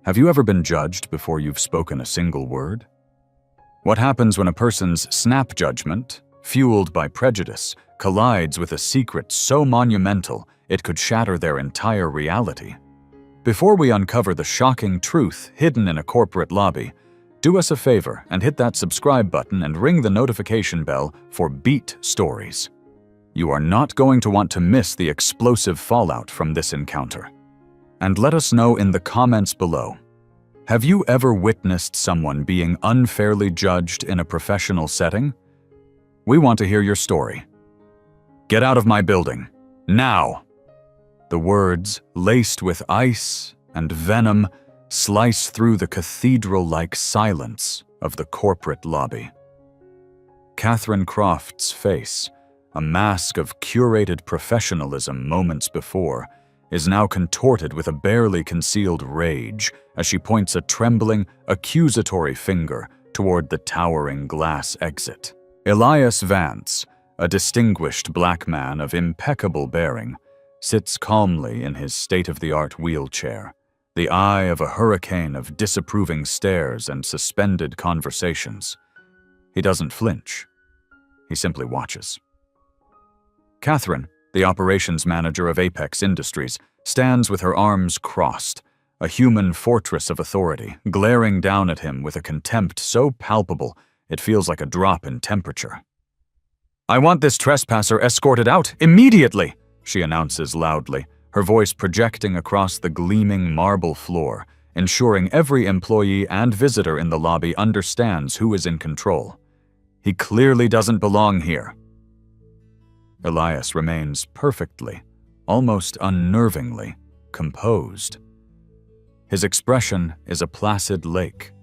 Have you ever been judged before you've spoken a single word? What happens when a person's snap judgment, fueled by prejudice, collides with a secret so monumental it could shatter their entire reality? Before we uncover the shocking truth hidden in a corporate lobby, do us a favor and hit that subscribe button and ring the notification bell for Beat Stories. You are not going to want to miss the explosive fallout from this encounter. And let us know in the comments below. Have you ever witnessed someone being unfairly judged in a professional setting? We want to hear your story. Get out of my building, now! The words, laced with ice and venom, slice through the cathedral-like silence of the corporate lobby. Catherine Croft's face, a mask of curated professionalism moments before, is now contorted with a barely concealed rage as she points a trembling, accusatory finger toward the towering glass exit. Elias Vance, a distinguished black man of impeccable bearing, sits calmly in his state-of-the-art wheelchair, the eye of a hurricane of disapproving stares and suspended conversations. He doesn't flinch. He simply watches. Catherine, the operations manager of Apex Industries, stands with her arms crossed, a human fortress of authority, glaring down at him with a contempt so palpable it feels like a drop in temperature. "I want this trespasser escorted out immediately," she announces loudly, her voice projecting across the gleaming marble floor, ensuring every employee and visitor in the lobby understands who is in control. He clearly doesn't belong here. Elias remains perfectly, almost unnervingly, composed. His expression is a placid lake,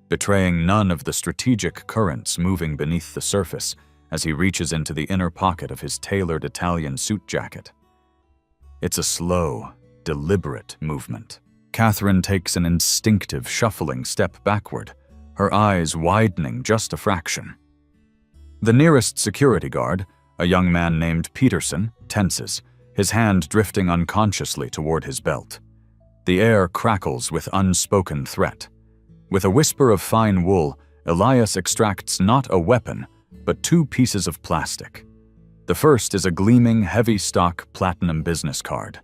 betraying none of the strategic currents moving beneath the surface as he reaches into the inner pocket of his tailored Italian suit jacket. It's a slow, deliberate movement. Catherine takes an instinctive, shuffling step backward, her eyes widening just a fraction. The nearest security guard, a young man named Peterson, tenses, his hand drifting unconsciously toward his belt. The air crackles with unspoken threat. With a whisper of fine wool, Elias extracts not a weapon, but two pieces of plastic. The first is a gleaming, heavy-stock platinum business card.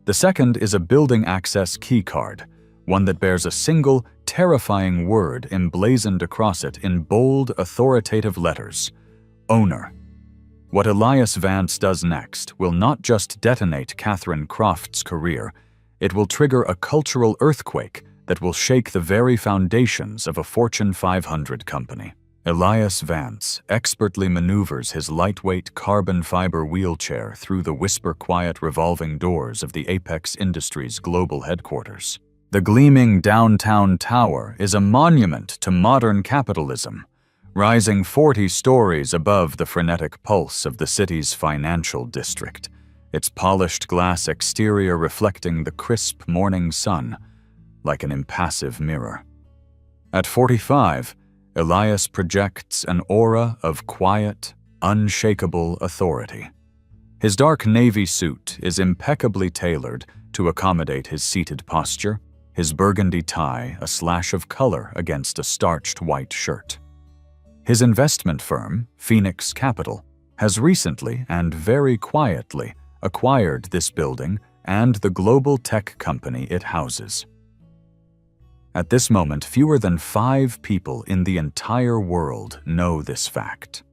The second is a building access key card, one that bears a single, terrifying word emblazoned across it in bold, authoritative letters: Owner. What Elias Vance does next will not just detonate Catherine Croft's career, it will trigger a cultural earthquake that will shake the very foundations of a Fortune 500 company. Elias Vance expertly maneuvers his lightweight carbon fiber wheelchair through the whisper-quiet revolving doors of the Apex Industries global headquarters. The gleaming downtown tower is a monument to modern capitalism, rising 40 stories above the frenetic pulse of the city's financial district, its polished glass exterior reflecting the crisp morning sun like an impassive mirror. At 45, Elias projects an aura of quiet, unshakable authority. His dark navy suit is impeccably tailored to accommodate his seated posture, his burgundy tie a slash of color against a starched white shirt. His investment firm, Phoenix Capital, has recently and very quietly acquired this building and the global tech company it houses. At this moment, fewer than 5 people in the entire world know this fact.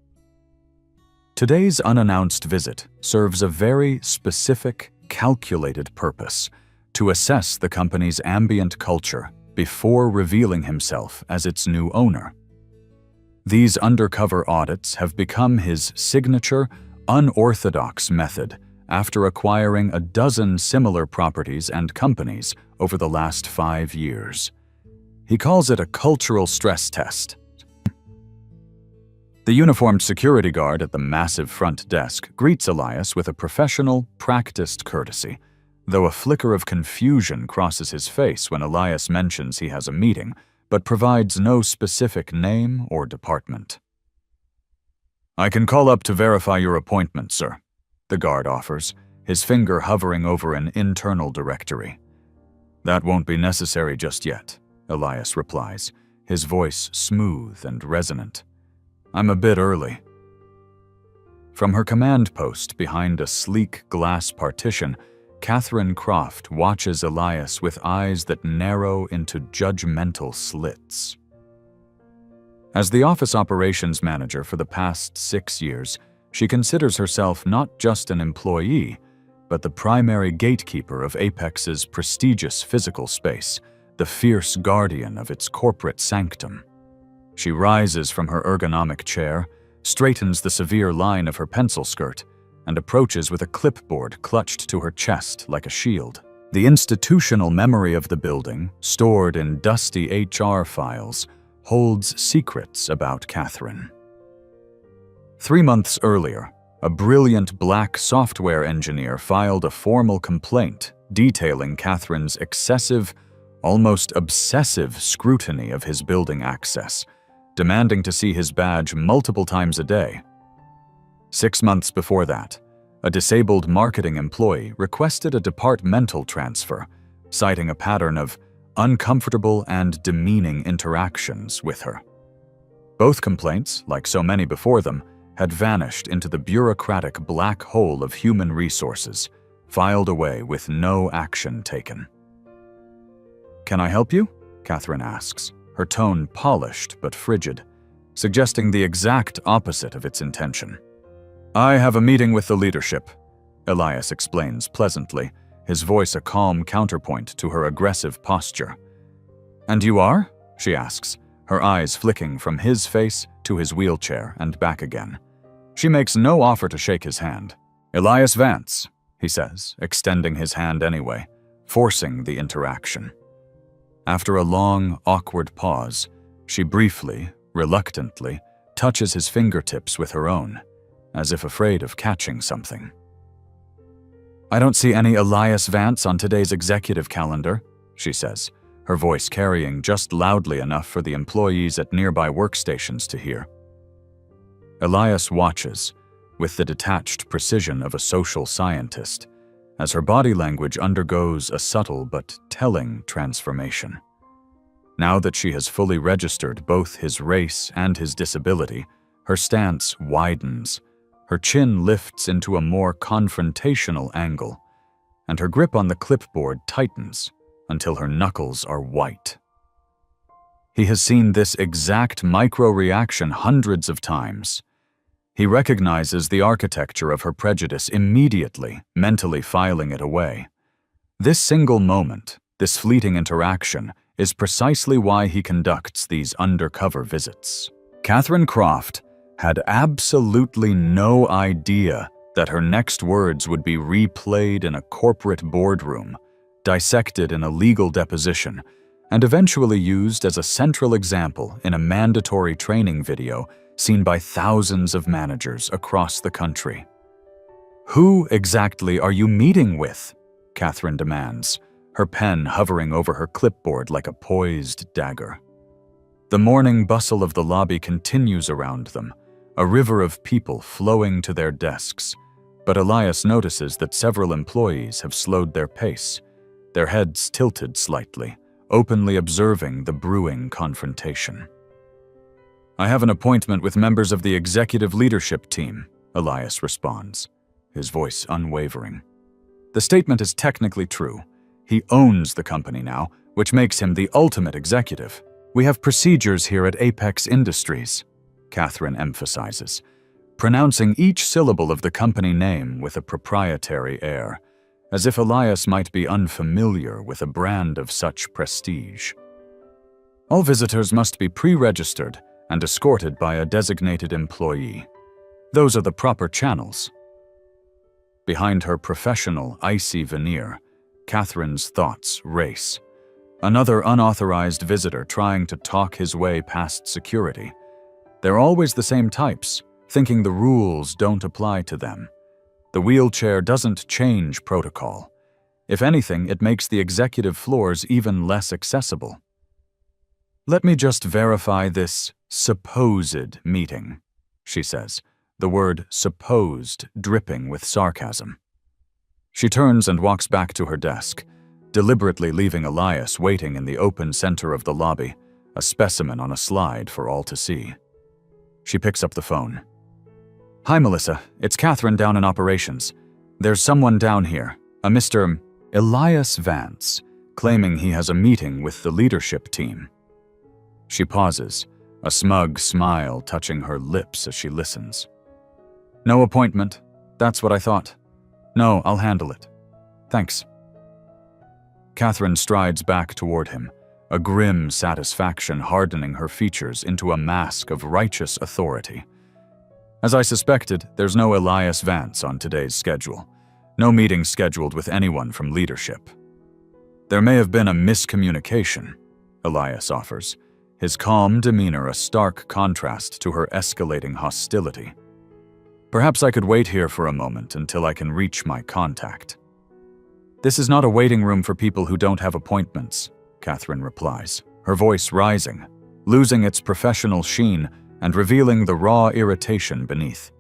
Today's unannounced visit serves a very specific, calculated purpose: to assess the company's ambient culture before revealing himself as its new owner. These undercover audits have become his signature, unorthodox method after acquiring a dozen similar properties and companies over the last 5 years. He calls it a cultural stress test. The uniformed security guard at the massive front desk greets Elias with a professional, practiced courtesy, though a flicker of confusion crosses his face when Elias mentions he has a meeting, but provides no specific name or department. "I can call up to verify your appointment, sir," the guard offers, his finger hovering over an internal directory. That won't be necessary just yet, Elias replies, his voice smooth and resonant. I'm a bit early. From her command post behind a sleek glass partition, Catherine Croft watches Elias with eyes that narrow into judgmental slits. As the office operations manager for the past 6 years, she considers herself not just an employee, but the primary gatekeeper of Apex's prestigious physical space, the fierce guardian of its corporate sanctum. She rises from her ergonomic chair, straightens the severe line of her pencil skirt, and approaches with a clipboard clutched to her chest like a shield. The institutional memory of the building, stored in dusty HR files, holds secrets about Catherine. 3 months earlier, a brilliant black software engineer filed a formal complaint detailing Catherine's excessive, almost obsessive scrutiny of his building access, demanding to see his badge multiple times a day. 6 months before that, a disabled marketing employee requested a departmental transfer, citing a pattern of uncomfortable and demeaning interactions with her. Both complaints, like so many before them, had vanished into the bureaucratic black hole of human resources, filed away with no action taken. "Can I help you?" Catherine asks, her tone polished but frigid, suggesting the exact opposite of its intention. "I have a meeting with the leadership," Elias explains pleasantly, his voice a calm counterpoint to her aggressive posture. "And you are?" she asks, her eyes flicking from his face to his wheelchair and back again. She makes no offer to shake his hand. "Elias Vance," he says, extending his hand anyway, forcing the interaction. After a long, awkward pause, she briefly, reluctantly, touches his fingertips with her own, as if afraid of catching something. "I don't see any Elias Vance on today's executive calendar," she says, her voice carrying just loudly enough for the employees at nearby workstations to hear. Elias watches, with the detached precision of a social scientist, as her body language undergoes a subtle but telling transformation. Now that she has fully registered both his race and his disability, her stance widens, her chin lifts into a more confrontational angle, and her grip on the clipboard tightens until her knuckles are white. He has seen this exact micro-reaction hundreds of times. He recognizes the architecture of her prejudice immediately, mentally filing it away. This single moment, this fleeting interaction, is precisely why he conducts these undercover visits. Catherine Croft had absolutely no idea that her next words would be replayed in a corporate boardroom, dissected in a legal deposition, and eventually used as a central example in a mandatory training video seen by thousands of managers across the country. "Who exactly are you meeting with?" Catherine demands, her pen hovering over her clipboard like a poised dagger. The morning bustle of the lobby continues around them, a river of people flowing to their desks, but Elias notices that several employees have slowed their pace, their heads tilted slightly, openly observing the brewing confrontation. "I have an appointment with members of the executive leadership team," Elias responds, his voice unwavering. The statement is technically true. He owns the company now, which makes him the ultimate executive. "We have procedures here at Apex Industries," Catherine emphasizes, pronouncing each syllable of the company name with a proprietary air, as if Elias might be unfamiliar with a brand of such prestige. "All visitors must be pre-registered and escorted by a designated employee. Those are the proper channels." Behind her professional, icy veneer, Catherine's thoughts race. Another unauthorized visitor trying to talk his way past security. They're always the same types, thinking the rules don't apply to them. The wheelchair doesn't change protocol. If anything, it makes the executive floors even less accessible. "Let me just verify this supposed meeting," she says, the word supposed dripping with sarcasm. She turns and walks back to her desk, deliberately leaving Elias waiting in the open center of the lobby, a specimen on a slide for all to see. She picks up the phone. "Hi, Melissa. It's Catherine down in operations. There's someone down here, a Mr. Elias Vance, claiming he has a meeting with the leadership team." She pauses, a smug smile touching her lips as she listens. "No appointment. That's what I thought. No, I'll handle it. Thanks." Catherine strides back toward him, a grim satisfaction hardening her features into a mask of righteous authority. As I suspected, there's no Elias Vance on today's schedule. No meeting scheduled with anyone from leadership. "There may have been a miscommunication," Elias offers, his calm demeanor a stark contrast to her escalating hostility. "Perhaps I could wait here for a moment until I can reach my contact." "This is not a waiting room for people who don't have appointments," Catherine replies, her voice rising, losing its professional sheen and revealing the raw irritation beneath.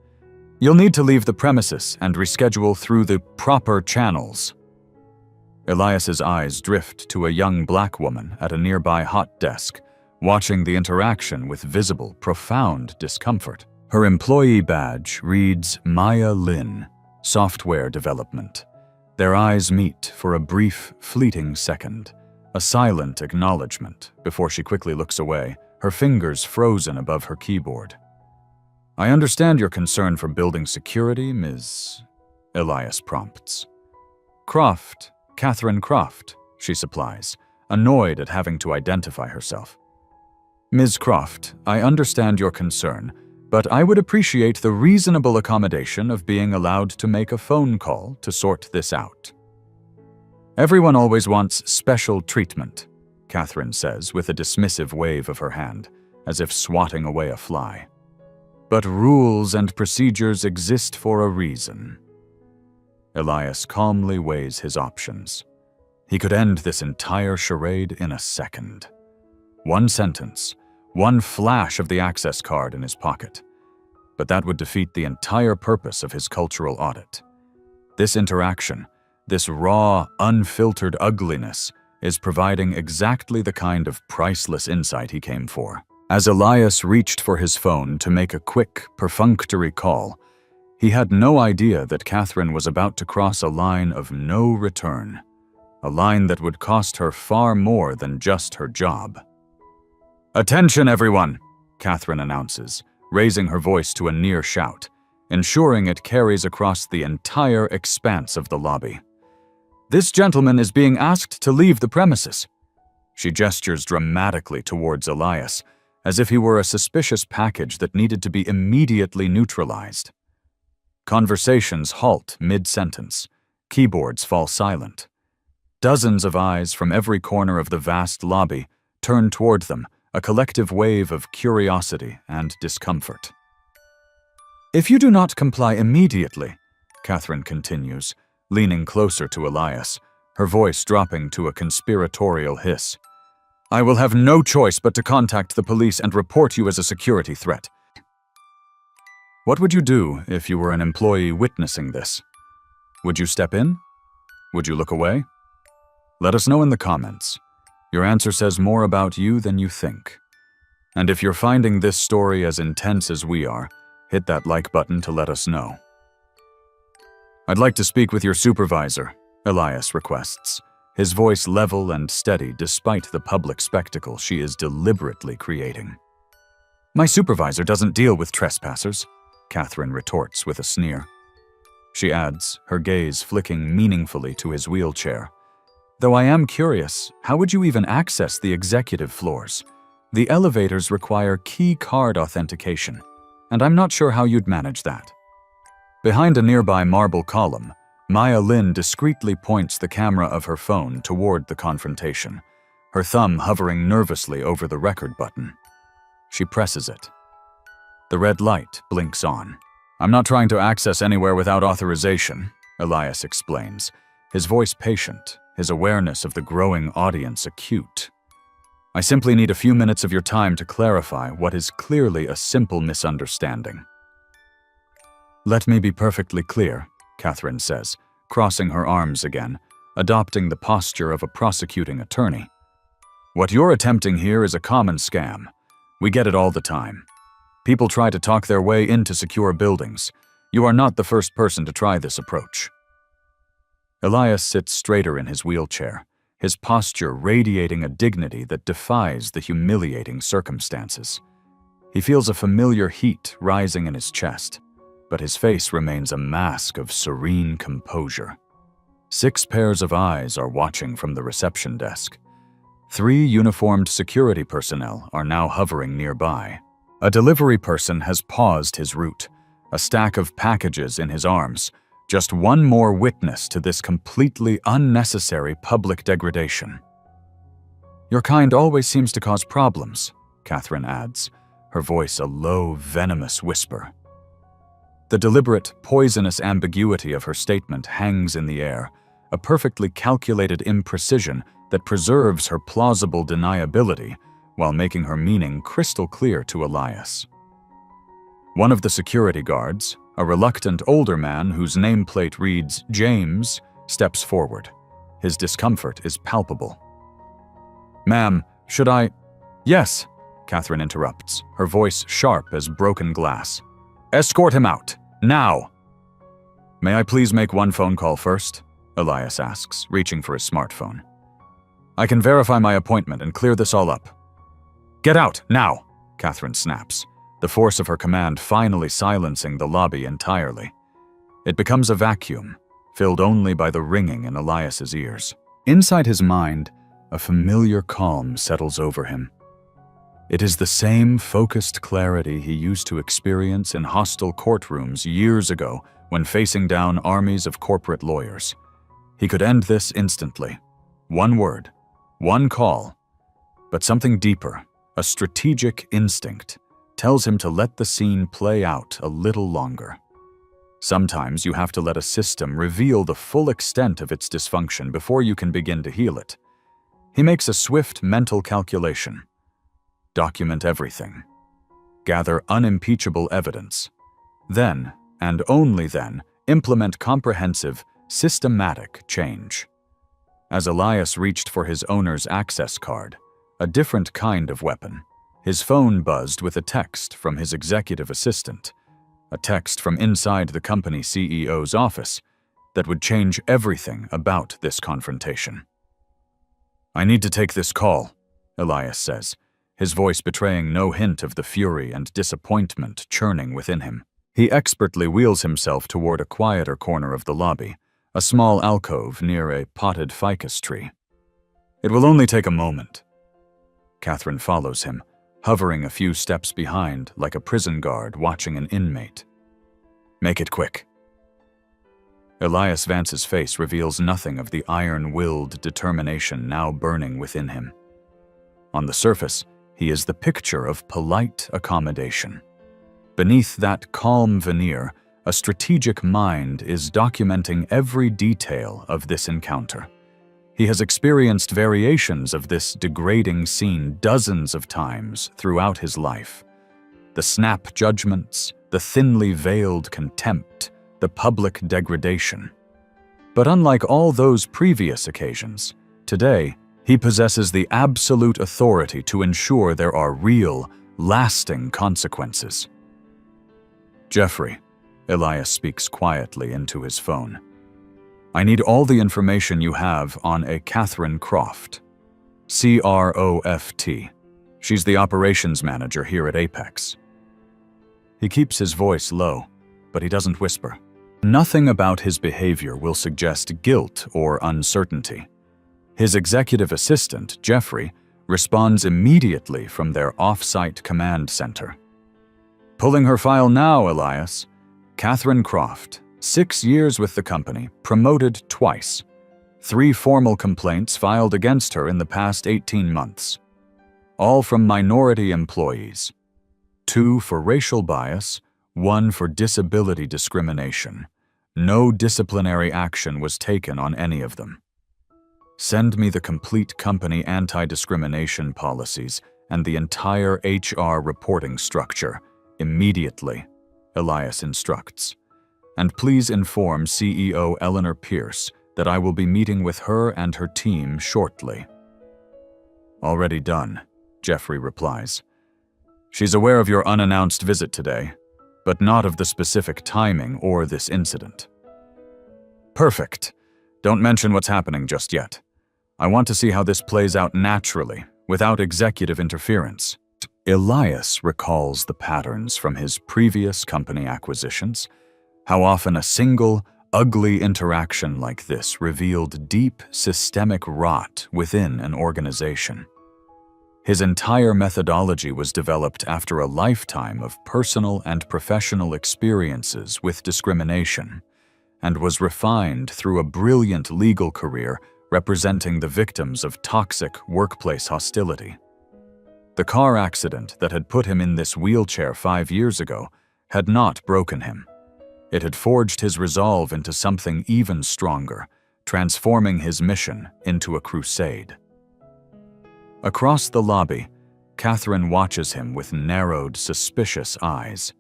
"You'll need to leave the premises and reschedule through the proper channels." Elias's eyes drift to a young black woman at a nearby hot desk, watching the interaction with visible, profound discomfort. Her employee badge reads Maya Lin, Software Development. Their eyes meet for a brief, fleeting second, a silent acknowledgement before she quickly looks away, her fingers frozen above her keyboard. "I understand your concern for building security, Ms. Elias prompts. "Croft, Catherine Croft," she supplies, annoyed at having to identify herself. "Ms. Croft, I understand your concern, but I would appreciate the reasonable accommodation of being allowed to make a phone call to sort this out." "Everyone always wants special treatment," Catherine says with a dismissive wave of her hand, as if swatting away a fly. "But rules and procedures exist for a reason." Elias calmly weighs his options. He could end this entire charade in a second. One sentence, one flash of the access card in his pocket. But that would defeat the entire purpose of his cultural audit. This interaction, this raw, unfiltered ugliness, is providing exactly the kind of priceless insight he came for. As Elias reached for his phone to make a quick, perfunctory call, he had no idea that Catherine was about to cross a line of no return, a line that would cost her far more than just her job. "Attention, everyone," Catherine announces, raising her voice to a near shout, ensuring it carries across the entire expanse of the lobby. "This gentleman is being asked to leave the premises." She gestures dramatically towards Elias, as if he were a suspicious package that needed to be immediately neutralized. Conversations halt mid-sentence. Keyboards fall silent. Dozens of eyes from every corner of the vast lobby turn toward them, a collective wave of curiosity and discomfort. "If you do not comply immediately," Catherine continues, leaning closer to Elias, her voice dropping to a conspiratorial hiss, "I will have no choice but to contact the police and report you as a security threat." What would you do if you were an employee witnessing this? Would you step in? Would you look away? Let us know in the comments. Your answer says more about you than you think. And if you're finding this story as intense as we are, hit that like button to let us know. "I'd like to speak with your supervisor," Elias requests, his voice level and steady despite the public spectacle she is deliberately creating. "My supervisor doesn't deal with trespassers," Catherine retorts with a sneer. She adds, her gaze flicking meaningfully to his wheelchair. "Though I am curious, how would you even access the executive floors? The elevators require key card authentication, and I'm not sure how you'd manage that." Behind a nearby marble column, Maya Lin discreetly points the camera of her phone toward the confrontation, her thumb hovering nervously over the record button. She presses it. The red light blinks on. "I'm not trying to access anywhere without authorization," Elias explains, his voice patient, his awareness of the growing audience acute. "I simply need a few minutes of your time to clarify what is clearly a simple misunderstanding." "Let me be perfectly clear," Catherine says, crossing her arms again, adopting the posture of a prosecuting attorney. What you're attempting here is a common scam. We get it all the time. People try to talk their way into secure buildings. You are not the first person to try this approach. Elias sits straighter in his wheelchair, his posture radiating a dignity that defies the humiliating circumstances. He feels a familiar heat rising in his chest, but his face remains a mask of serene composure. 6 pairs of eyes are watching from the reception desk. 3 uniformed security personnel are now hovering nearby. A delivery person has paused his route, a stack of packages in his arms, just one more witness to this completely unnecessary public degradation. Your kind always seems to cause problems, Catherine adds, her voice a low, venomous whisper. The deliberate, poisonous ambiguity of her statement hangs in the air, a perfectly calculated imprecision that preserves her plausible deniability while making her meaning crystal clear to Elias. One of the security guards, a reluctant older man whose nameplate reads James, steps forward. His discomfort is palpable. "Ma'am, should I—" "Yes," Catherine interrupts, her voice sharp as broken glass. "Escort him out, now!" "May I please make one phone call first?" Elias asks, reaching for his smartphone. "I can verify my appointment and clear this all up." "Get out, now!" Catherine snaps, the force of her command finally silencing the lobby entirely. It becomes a vacuum, filled only by the ringing in Elias's ears. Inside his mind, a familiar calm settles over him. It is the same focused clarity he used to experience in hostile courtrooms years ago when facing down armies of corporate lawyers. He could end this instantly. One word, one call. But something deeper, a strategic instinct, tells him to let the scene play out a little longer. Sometimes you have to let a system reveal the full extent of its dysfunction before you can begin to heal it. He makes a swift mental calculation. Document everything. Gather unimpeachable evidence. Then, and only then, implement comprehensive, systematic change. As Elias reached for his owner's access card, a different kind of weapon, his phone buzzed with a text from his executive assistant, a text from inside the company CEO's office that would change everything about this confrontation. "I need to take this call," Elias says, his voice betraying no hint of the fury and disappointment churning within him. He expertly wheels himself toward a quieter corner of the lobby, a small alcove near a potted ficus tree. "It will only take a moment." Catherine follows him, hovering a few steps behind like a prison guard watching an inmate. "Make it quick." Elias Vance's face reveals nothing of the iron-willed determination now burning within him. On the surface, he is the picture of polite accommodation. Beneath that calm veneer, a strategic mind is documenting every detail of this encounter. He has experienced variations of this degrading scene dozens of times throughout his life. The snap judgments, the thinly veiled contempt, the public degradation. But unlike all those previous occasions, today he possesses the absolute authority to ensure there are real, lasting consequences. "Jeffrey," Elias speaks quietly into his phone. "I need all the information you have on a Catherine Croft. Croft. She's the operations manager here at Apex." He keeps his voice low, but he doesn't whisper. Nothing about his behavior will suggest guilt or uncertainty. His executive assistant, Jeffrey, responds immediately from their off-site command center. "Pulling her file now, Elias. Catherine Croft, 6 years with the company, promoted twice. 3 formal complaints filed against her in the past 18 months. All from minority employees. 2 for racial bias, 1 for disability discrimination. No disciplinary action was taken on any of them. Send me the complete company anti-discrimination policies and the entire HR reporting structure immediately," Elias instructs. "And please inform CEO Eleanor Pierce that I will be meeting with her and her team shortly." "Already done," Jeffrey replies. "She's aware of your unannounced visit today, but not of the specific timing or this incident." "Perfect. Don't mention what's happening just yet. I want to see how this plays out naturally, without executive interference." Elias recalls the patterns from his previous company acquisitions, how often a single, ugly interaction like this revealed deep, systemic rot within an organization. His entire methodology was developed after a lifetime of personal and professional experiences with discrimination, and was refined through a brilliant legal career representing the victims of toxic workplace hostility. The car accident that had put him in this wheelchair 5 years ago had not broken him. It had forged his resolve into something even stronger, transforming his mission into a crusade. Across the lobby, Catherine watches him with narrowed, suspicious eyes.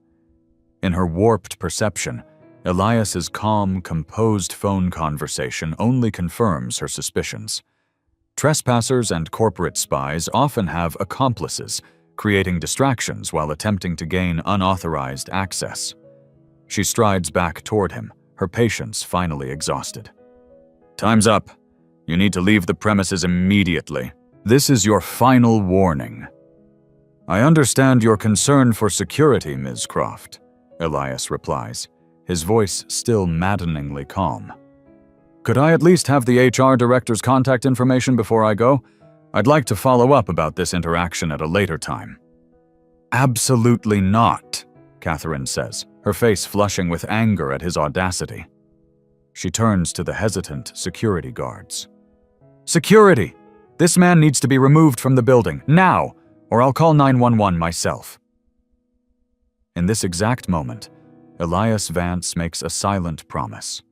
In her warped perception, Elias's calm, composed phone conversation only confirms her suspicions. Trespassers and corporate spies often have accomplices, creating distractions while attempting to gain unauthorized access. She strides back toward him, her patience finally exhausted. "Time's up. You need to leave the premises immediately. This is your final warning." "I understand your concern for security, Ms. Croft," Elias replies, his voice still maddeningly calm. "Could I at least have the HR director's contact information before I go? I'd like to follow up about this interaction at a later time." "Absolutely not," Catherine says, her face flushing with anger at his audacity. She turns to the hesitant security guards. "Security! This man needs to be removed from the building, now, or I'll call 911 myself." In this exact moment, Elias Vance makes a silent promise.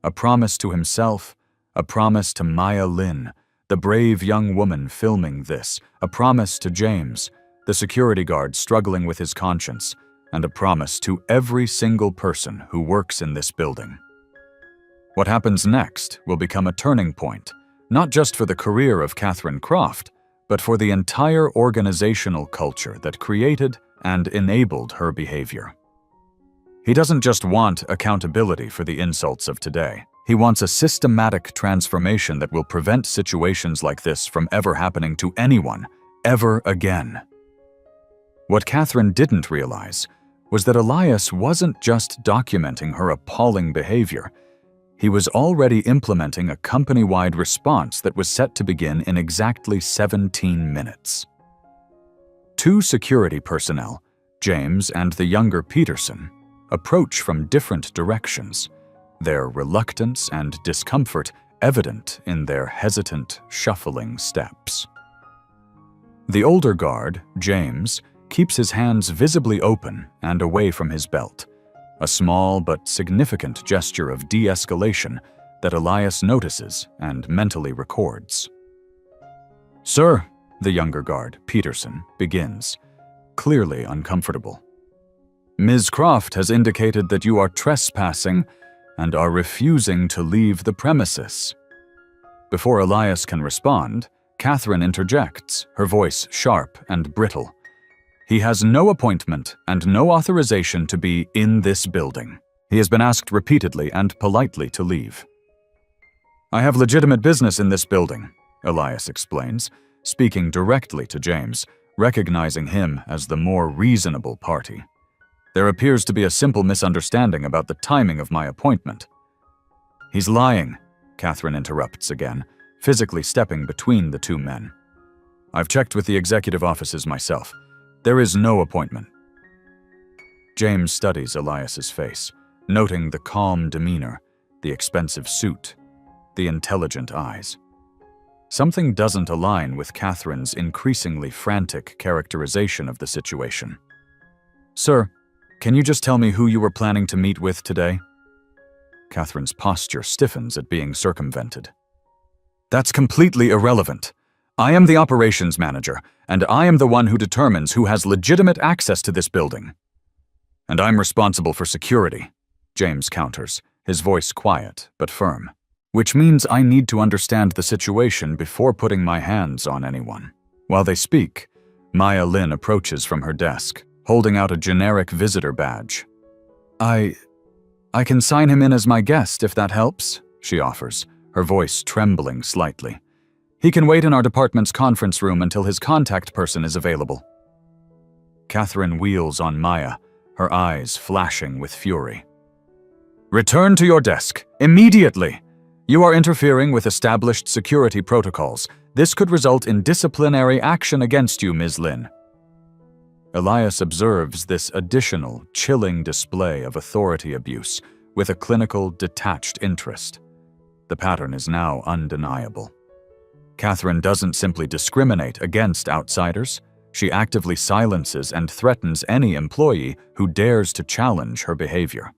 A promise to himself, a promise to Maya Lin, the brave young woman filming this, a promise to James, the security guard struggling with his conscience, and a promise to every single person who works in this building. What happens next will become a turning point, not just for the career of Catherine Croft, but for the entire organizational culture that created and enabled her behavior. He doesn't just want accountability for the insults of today. He wants a systematic transformation that will prevent situations like this from ever happening to anyone, ever again. What Catherine didn't realize was that Elias wasn't just documenting her appalling behavior. He was already implementing a company-wide response that was set to begin in exactly 17 minutes. 2 security personnel, James and the younger Peterson, approach from different directions, their reluctance and discomfort evident in their hesitant, shuffling steps. The older guard, James, keeps his hands visibly open and away from his belt, a small but significant gesture of de-escalation that Elias notices and mentally records. "Sir," the younger guard, Peterson, begins, clearly uncomfortable. "Ms. Croft has indicated that you are trespassing and are refusing to leave the premises." Before Elias can respond, Catherine interjects, her voice sharp and brittle. "He has no appointment and no authorization to be in this building. He has been asked repeatedly and politely to leave." "I have legitimate business in this building," Elias explains, speaking directly to James, recognizing him as the more reasonable party. "There appears to be a simple misunderstanding about the timing of my appointment." "He's lying," Catherine interrupts again, physically stepping between the 2 men. "I've checked with the executive offices myself. There is no appointment." James studies Elias's face, noting the calm demeanor, the expensive suit, the intelligent eyes. Something doesn't align with Catherine's increasingly frantic characterization of the situation. "Sir, can you just tell me who you were planning to meet with today?" Catherine's posture stiffens at being circumvented. "That's completely irrelevant. I am the operations manager, and I am the one who determines who has legitimate access to this building." "And I'm responsible for security," James counters, his voice quiet but firm. which means I need to understand the situation before putting my hands on anyone. While they speak, Maya Lin approaches from her desk, holding out a generic visitor badge. I can sign him in as my guest if that helps, she offers, her voice trembling slightly. He can wait in our department's conference room until his contact person is available. Catherine wheels on Maya, her eyes flashing with fury. Return to your desk, immediately! You are interfering with established security protocols. This could result in disciplinary action against you, Ms. Lin. Elias observes this additional, chilling display of authority abuse with a clinical, detached interest. The pattern is now undeniable. Catherine doesn't simply discriminate against outsiders. She actively silences and threatens any employee who dares to challenge her behavior.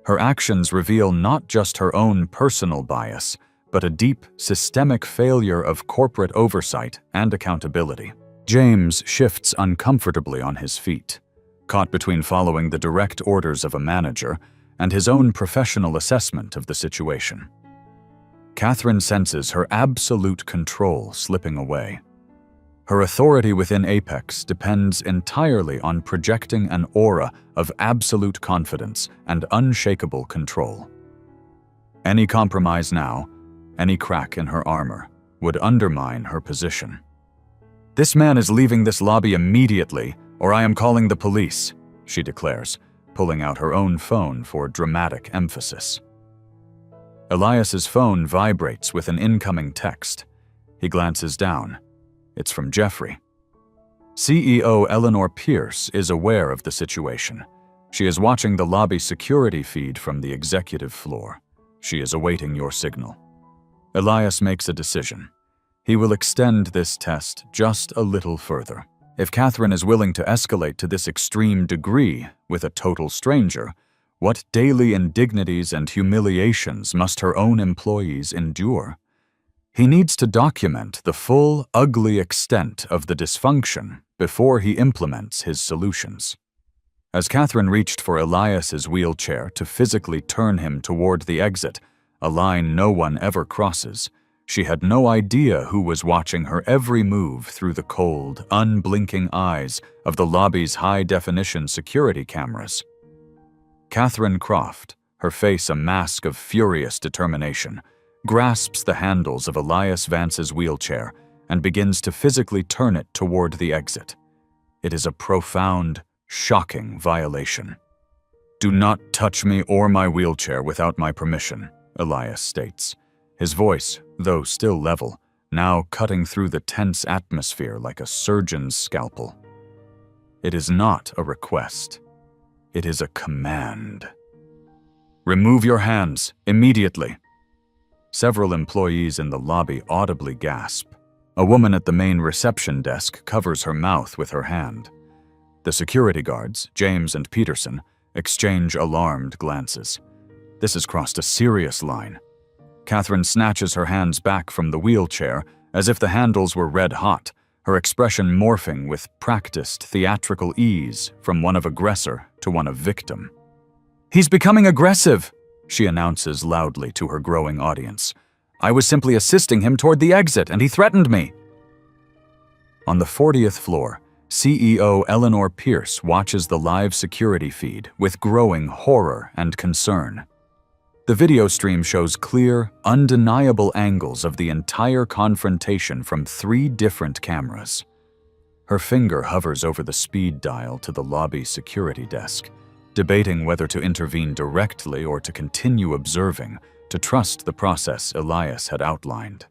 Her actions reveal not just her own personal bias, but a deep, systemic failure of corporate oversight and accountability. James shifts uncomfortably on his feet, caught between following the direct orders of a manager and his own professional assessment of the situation. Catherine senses her absolute control slipping away. Her authority within Apex depends entirely on projecting an aura of absolute confidence and unshakable control. Any compromise now, any crack in her armor, would undermine her position. This man is leaving this lobby immediately, or I am calling the police, she declares, pulling out her own phone for dramatic emphasis. Elias's phone vibrates with an incoming text. He glances down. It's from Jeffrey. CEO Eleanor Pierce is aware of the situation. She is watching the lobby security feed from the executive floor. She is awaiting your signal. Elias makes a decision. He will extend this test just a little further. If Catherine is willing to escalate to this extreme degree with a total stranger, what daily indignities and humiliations must her own employees endure? He needs to document the full, ugly extent of the dysfunction before he implements his solutions. As Catherine reached for Elias's wheelchair to physically turn him toward the exit, a line no one ever crosses, she had no idea who was watching her every move through the cold, unblinking eyes of the lobby's high-definition security cameras. Catherine Croft, her face a mask of furious determination, grasps the handles of Elias Vance's wheelchair and begins to physically turn it toward the exit. It is a profound, shocking violation. "Do not touch me or my wheelchair without my permission," Elias states, his voice, though still level, now cutting through the tense atmosphere like a surgeon's scalpel. It is not a request. It is a command. "Remove your hands, immediately." Several employees in the lobby audibly gasp. A woman at the main reception desk covers her mouth with her hand. The security guards, James and Peterson, exchange alarmed glances. This has crossed a serious line. Catherine snatches her hands back from the wheelchair as if the handles were red hot, her expression morphing with practiced theatrical ease from one of aggressor to one of victim. "He's becoming aggressive," she announces loudly to her growing audience. "I was simply assisting him toward the exit, and he threatened me." On the 40th floor, CEO Eleanor Pierce watches the live security feed with growing horror and concern. The video stream shows clear, undeniable angles of the entire confrontation from 3 different cameras. Her finger hovers over the speed dial to the lobby security desk, debating whether to intervene directly or to continue observing, to trust the process Elias had outlined.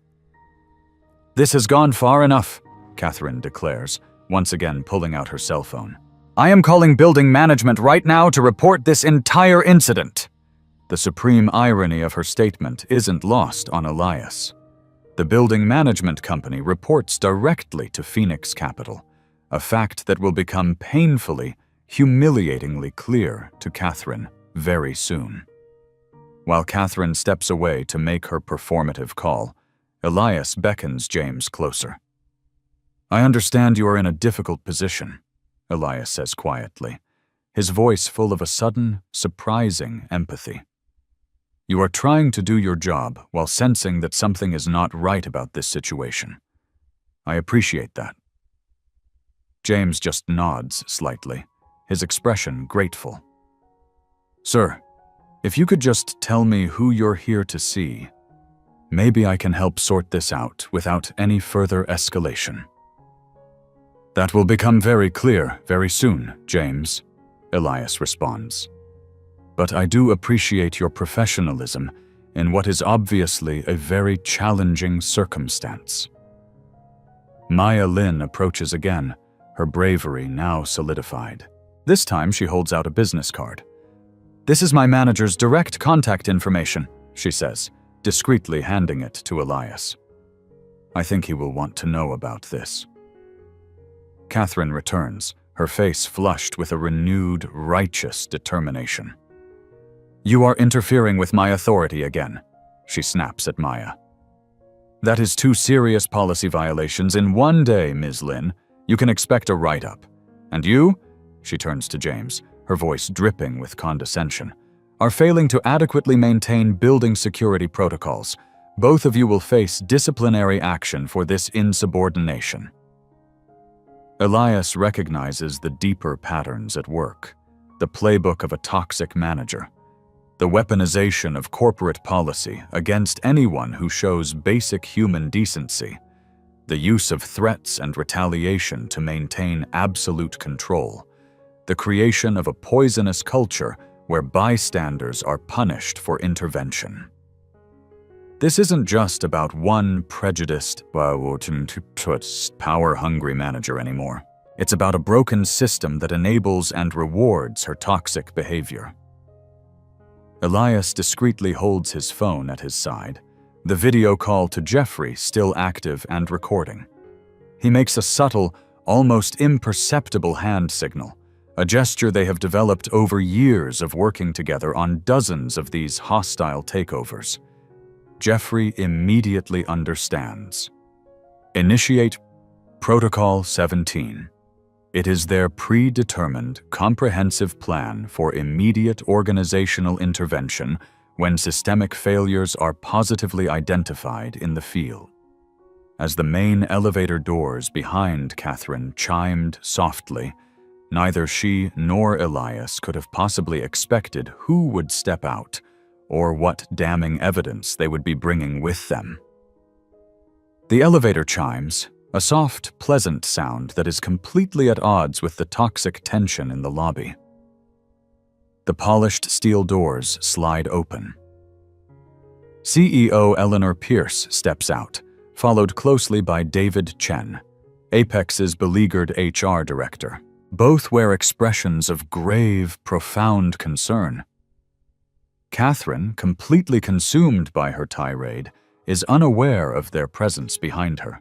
"This has gone far enough," Catherine declares, once again pulling out her cell phone. "I am calling building management right now to report this entire incident." The supreme irony of her statement isn't lost on Elias. The building management company reports directly to Phoenix Capital, a fact that will become painfully, humiliatingly clear to Catherine very soon. While Catherine steps away to make her performative call, Elias beckons James closer. "I understand you are in a difficult position," Elias says quietly, his voice full of a sudden, surprising empathy. You are trying to do your job while sensing that something is not right about this situation. I appreciate that. James just nods slightly, his expression grateful. Sir, if you could just tell me who you're here to see, maybe I can help sort this out without any further escalation. That will become very clear very soon, James, Elias responds. But I do appreciate your professionalism in what is obviously a very challenging circumstance. Maya Lin approaches again, her bravery now solidified. This time she holds out a business card. This is my manager's direct contact information, she says, discreetly handing it to Elias. I think he will want to know about this. Catherine returns, her face flushed with a renewed, righteous determination. You are interfering with my authority again, she snaps at Maya. That is 2 serious policy violations in one day, Ms. Lin. You can expect a write-up. And you, she turns to James, her voice dripping with condescension, are failing to adequately maintain building security protocols. Both of you will face disciplinary action for this insubordination. Elias recognizes the deeper patterns at work, the playbook of a toxic manager, the weaponization of corporate policy against anyone who shows basic human decency, the use of threats and retaliation to maintain absolute control, the creation of a poisonous culture where bystanders are punished for intervention. This isn't just about one prejudiced, power-hungry manager anymore. It's about a broken system that enables and rewards her toxic behavior. Elias discreetly holds his phone at his side, the video call to Jeffrey still active and recording. He makes a subtle, almost imperceptible hand signal, a gesture they have developed over years of working together on dozens of these hostile takeovers. Jeffrey immediately understands. Initiate Protocol 17. It is their predetermined, comprehensive plan for immediate organizational intervention when systemic failures are positively identified in the field. As the main elevator doors behind Catherine chimed softly, neither she nor Elias could have possibly expected who would step out or what damning evidence they would be bringing with them. The elevator chimes, a soft, pleasant sound that is completely at odds with the toxic tension in the lobby. The polished steel doors slide open. CEO Eleanor Pierce steps out, followed closely by David Chen, Apex's beleaguered HR director. Both wear expressions of grave, profound concern. Catherine, completely consumed by her tirade, is unaware of their presence behind her.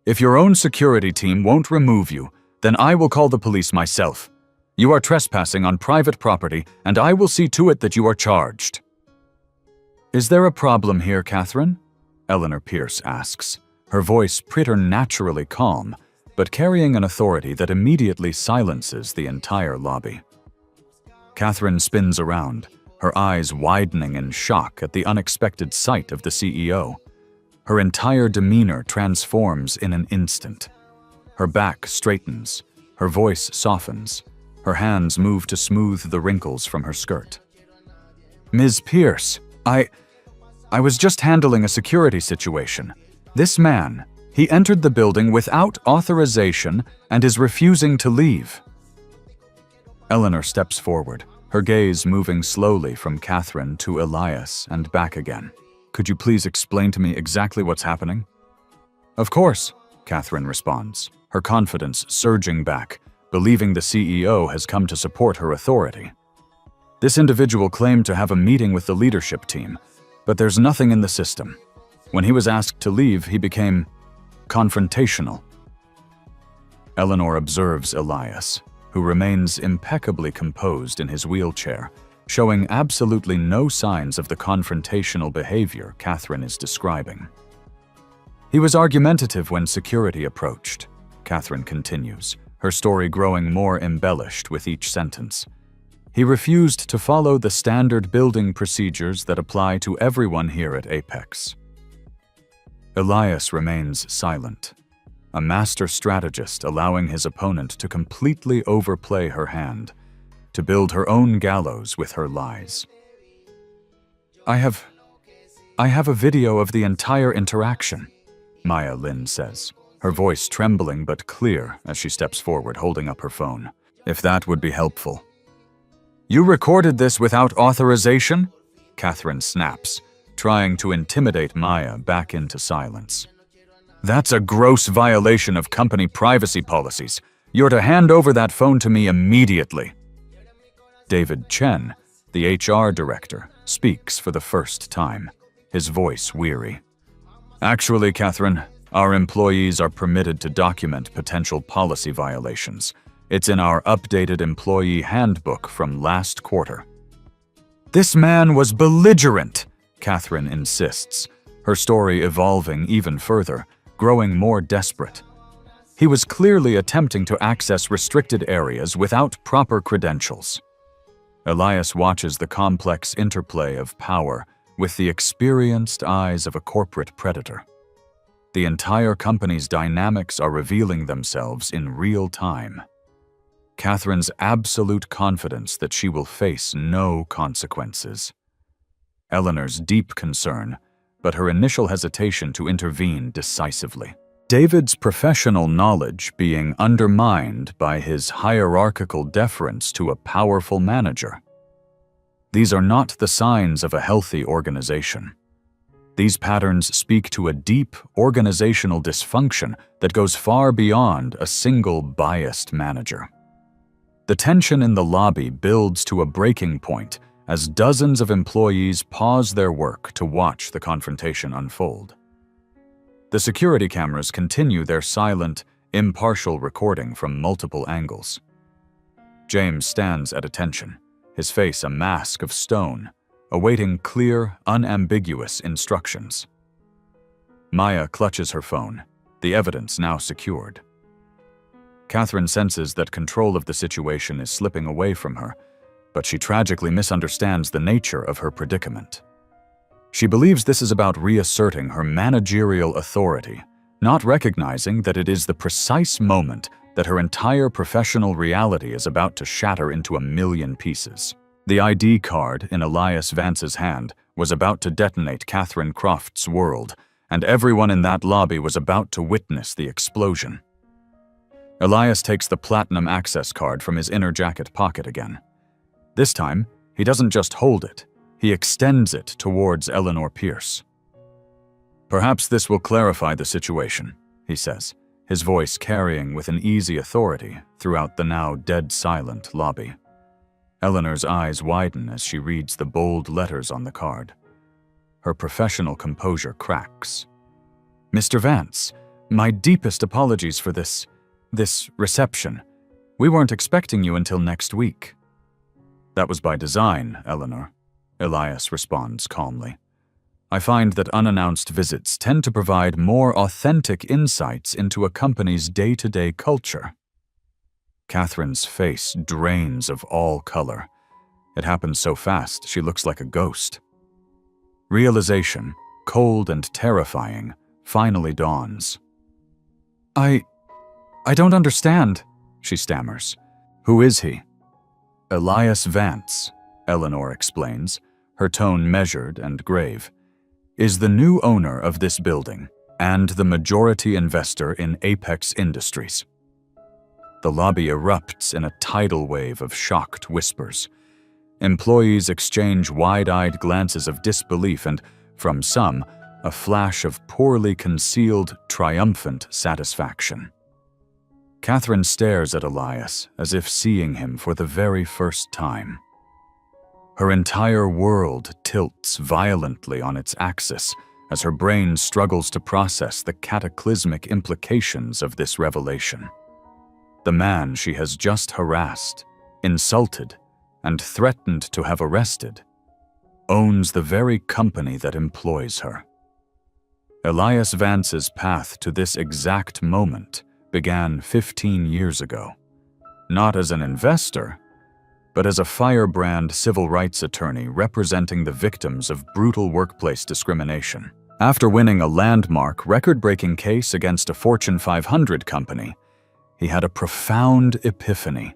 If your own security team won't remove you, then I will call the police myself. You are trespassing on private property, and I will see to it that you are charged. Is there a problem here, Catherine? Eleanor Pierce asks, her voice preternaturally calm, but carrying an authority that immediately silences the entire lobby. Catherine spins around, her eyes widening in shock at the unexpected sight of the CEO. Her entire demeanor transforms in an instant. Her back straightens, her voice softens, her hands move to smooth the wrinkles from her skirt. Ms. Pierce, I was just handling a security situation. This man, he entered the building without authorization and is refusing to leave. Eleanor steps forward, her gaze moving slowly from Catherine to Elias and back again. Could you please explain to me exactly what's happening? Of course, Catherine responds, her confidence surging back, believing the CEO has come to support her authority. This individual claimed to have a meeting with the leadership team, but there's nothing in the system. When he was asked to leave, he became confrontational. Eleanor observes Elias, who remains impeccably composed in his wheelchair, showing absolutely no signs of the confrontational behavior Catherine is describing. He was argumentative when security approached, Catherine continues, her story growing more embellished with each sentence. He refused to follow the standard building procedures that apply to everyone here at Apex. Elias remains silent, a master strategist allowing his opponent to completely overplay her hand, to build her own gallows with her lies. I have a video of the entire interaction, Maya Lin says, her voice trembling but clear as she steps forward, holding up her phone. If that would be helpful. You recorded this without authorization? Catherine snaps, trying to intimidate Maya back into silence. That's a gross violation of company privacy policies. You're to hand over that phone to me immediately. David Chen, the HR director, speaks for the first time, his voice weary. Actually, Catherine, our employees are permitted to document potential policy violations. It's in our updated employee handbook from last quarter. This man was belligerent, Catherine insists, her story evolving even further, growing more desperate. He was clearly attempting to access restricted areas without proper credentials. Elias watches the complex interplay of power with the experienced eyes of a corporate predator. The entire company's dynamics are revealing themselves in real time. Catherine's absolute confidence that she will face no consequences. Eleanor's deep concern, but her initial hesitation to intervene decisively. David's professional knowledge being undermined by his hierarchical deference to a powerful manager. These are not the signs of a healthy organization. These patterns speak to a deep organizational dysfunction that goes far beyond a single biased manager. The tension in the lobby builds to a breaking point as dozens of employees pause their work to watch the confrontation unfold. The security cameras continue their silent, impartial recording from multiple angles. James stands at attention, his face a mask of stone, awaiting clear, unambiguous instructions. Maya clutches her phone, the evidence now secured. Catherine senses that control of the situation is slipping away from her, but she tragically misunderstands the nature of her predicament. She believes this is about reasserting her managerial authority, not recognizing that it is the precise moment that her entire professional reality is about to shatter into a million pieces. The ID card in Elias Vance's hand was about to detonate Catherine Croft's world, and everyone in that lobby was about to witness the explosion. Elias takes the platinum access card from his inner jacket pocket again. This time, he doesn't just hold it, he extends it towards Eleanor Pierce. Perhaps this will clarify the situation, he says, his voice carrying with an easy authority throughout the now dead-silent lobby. Eleanor's eyes widen as she reads the bold letters on the card. Her professional composure cracks. Mr. Vance, my deepest apologies for this reception. We weren't expecting you until next week. That was by design, Eleanor, Elias responds calmly. I find that unannounced visits tend to provide more authentic insights into a company's day-to-day culture. Catherine's face drains of all color. It happens so fast, she looks like a ghost. Realization, cold and terrifying, finally dawns. I don't understand, she stammers. Who is he? Elias Vance, Eleanor explains, her tone measured and grave, is the new owner of this building and the majority investor in Apex Industries. The lobby erupts in a tidal wave of shocked whispers. Employees exchange wide-eyed glances of disbelief and, from some, a flash of poorly concealed, triumphant satisfaction. Catherine stares at Elias as if seeing him for the very first time. Her entire world tilts violently on its axis as her brain struggles to process the cataclysmic implications of this revelation. The man she has just harassed, insulted, and threatened to have arrested owns the very company that employs her. Elias Vance's path to this exact moment began 15 years ago, not as an investor, but as a firebrand civil rights attorney representing the victims of brutal workplace discrimination. After winning a landmark, record-breaking case against a Fortune 500 company, he had a profound epiphany.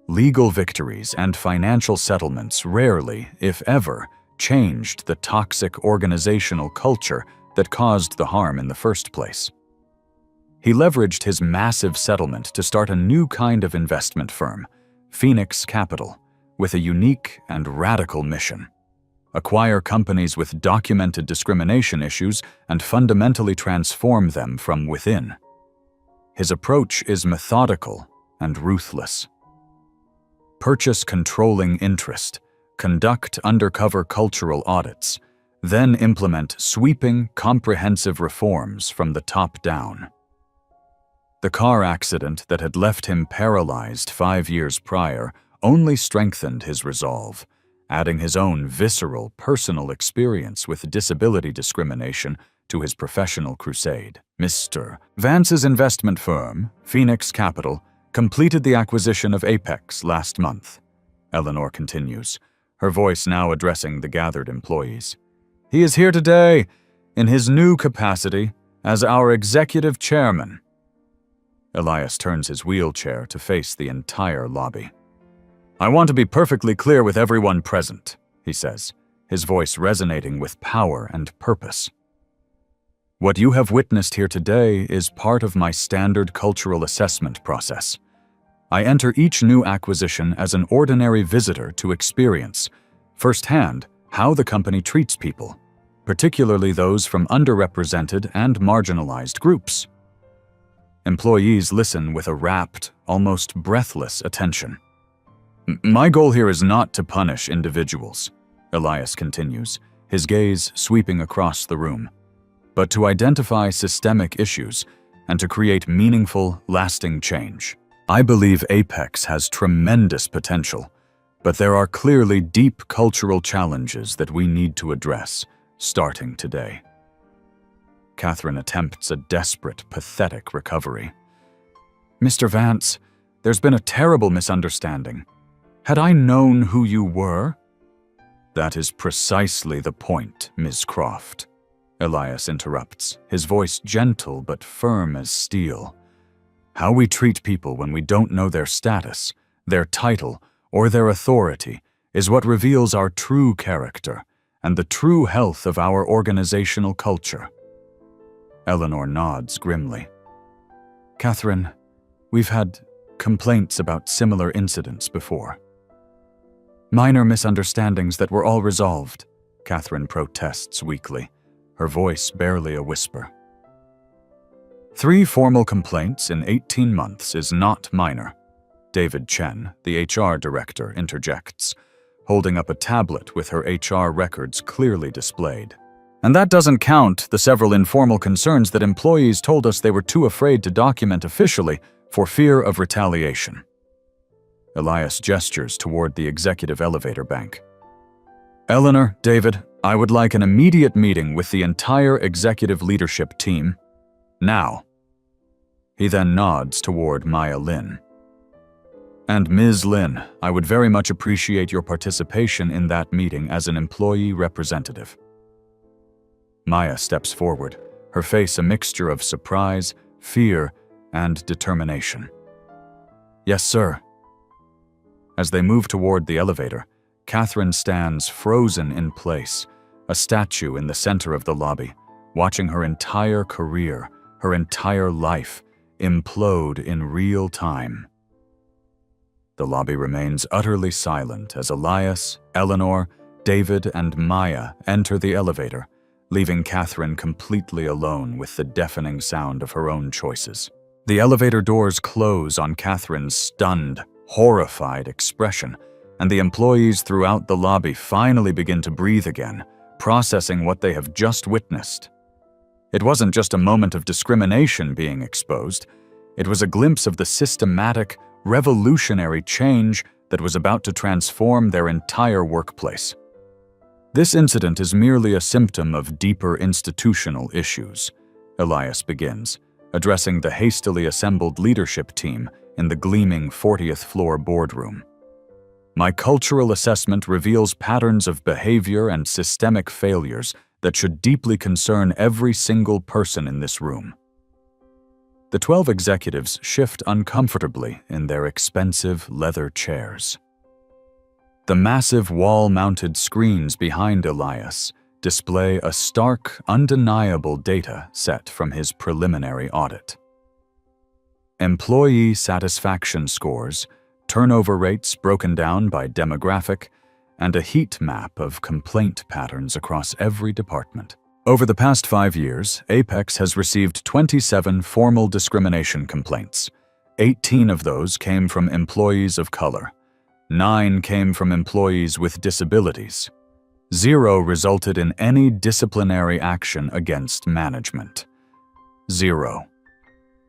Legal victories and financial settlements rarely, if ever, changed the toxic organizational culture that caused the harm in the first place. He leveraged his massive settlement to start a new kind of investment firm, Phoenix Capital, with a unique and radical mission: acquire companies with documented discrimination issues and fundamentally transform them from within. His approach is methodical and ruthless. Purchase controlling interest, conduct undercover cultural audits, then implement sweeping, comprehensive reforms from the top down. The car accident that had left him paralyzed 5 years prior only strengthened his resolve, adding his own visceral, personal experience with disability discrimination to his professional crusade. Mr. Vance's investment firm, Phoenix Capital, completed the acquisition of Apex last month. Eleanor continues, her voice now addressing the gathered employees. He is here today in his new capacity as our executive chairman. Elias turns his wheelchair to face the entire lobby. I want to be perfectly clear with everyone present, he says, his voice resonating with power and purpose. What you have witnessed here today is part of my standard cultural assessment process. I enter each new acquisition as an ordinary visitor to experience, firsthand, how the company treats people, particularly those from underrepresented and marginalized groups. Employees listen with a rapt, almost breathless attention. My goal here is not to punish individuals, Elias continues, his gaze sweeping across the room, but to identify systemic issues and to create meaningful, lasting change. I believe Apex has tremendous potential, but there are clearly deep cultural challenges that we need to address, starting today. Catherine attempts a desperate, pathetic recovery. Mr. Vance, there's been a terrible misunderstanding. Had I known who you were? That is precisely the point, Ms. Croft. Elias interrupts, his voice gentle but firm as steel. How we treat people when we don't know their status, their title, or their authority is what reveals our true character and the true health of our organizational culture. Eleanor nods grimly. Catherine, we've had complaints about similar incidents before. Minor misunderstandings that were all resolved, Catherine protests weakly, her voice barely a whisper. 3 formal complaints in 18 months is not minor, David Chen, the HR director, interjects, holding up a tablet with her HR records clearly displayed. And that doesn't count the several informal concerns that employees told us they were too afraid to document officially for fear of retaliation. Elias gestures toward the executive elevator bank. Eleanor, David, I would like an immediate meeting with the entire executive leadership team. Now. He then nods toward Maya Lin. And Ms. Lin, I would very much appreciate your participation in that meeting as an employee representative. Maya steps forward, her face a mixture of surprise, fear, and determination. Yes, sir. As they move toward the elevator, Catherine stands frozen in place, a statue in the center of the lobby, watching her entire career, her entire life, implode in real time. The lobby remains utterly silent as Elias, Eleanor, David, and Maya enter the elevator, leaving Catherine completely alone with the deafening sound of her own choices. The elevator doors close on Catherine's stunned, horrified expression, and the employees throughout the lobby finally begin to breathe again, processing what they have just witnessed. It wasn't just a moment of discrimination being exposed, it was a glimpse of the systematic, revolutionary change that was about to transform their entire workplace. This incident is merely a symptom of deeper institutional issues, Elias begins, addressing the hastily assembled leadership team in the gleaming 40th floor boardroom. My cultural assessment reveals patterns of behavior and systemic failures that should deeply concern every single person in this room. The 12 executives shift uncomfortably in their expensive leather chairs. The massive wall-mounted screens behind Elias display a stark, undeniable data set from his preliminary audit. Employee satisfaction scores, turnover rates broken down by demographic, and a heat map of complaint patterns across every department. Over the past 5 years, Apex has received 27 formal discrimination complaints. 18 of those came from employees of color. 9 came from employees with disabilities. 0 resulted in any disciplinary action against management. 0.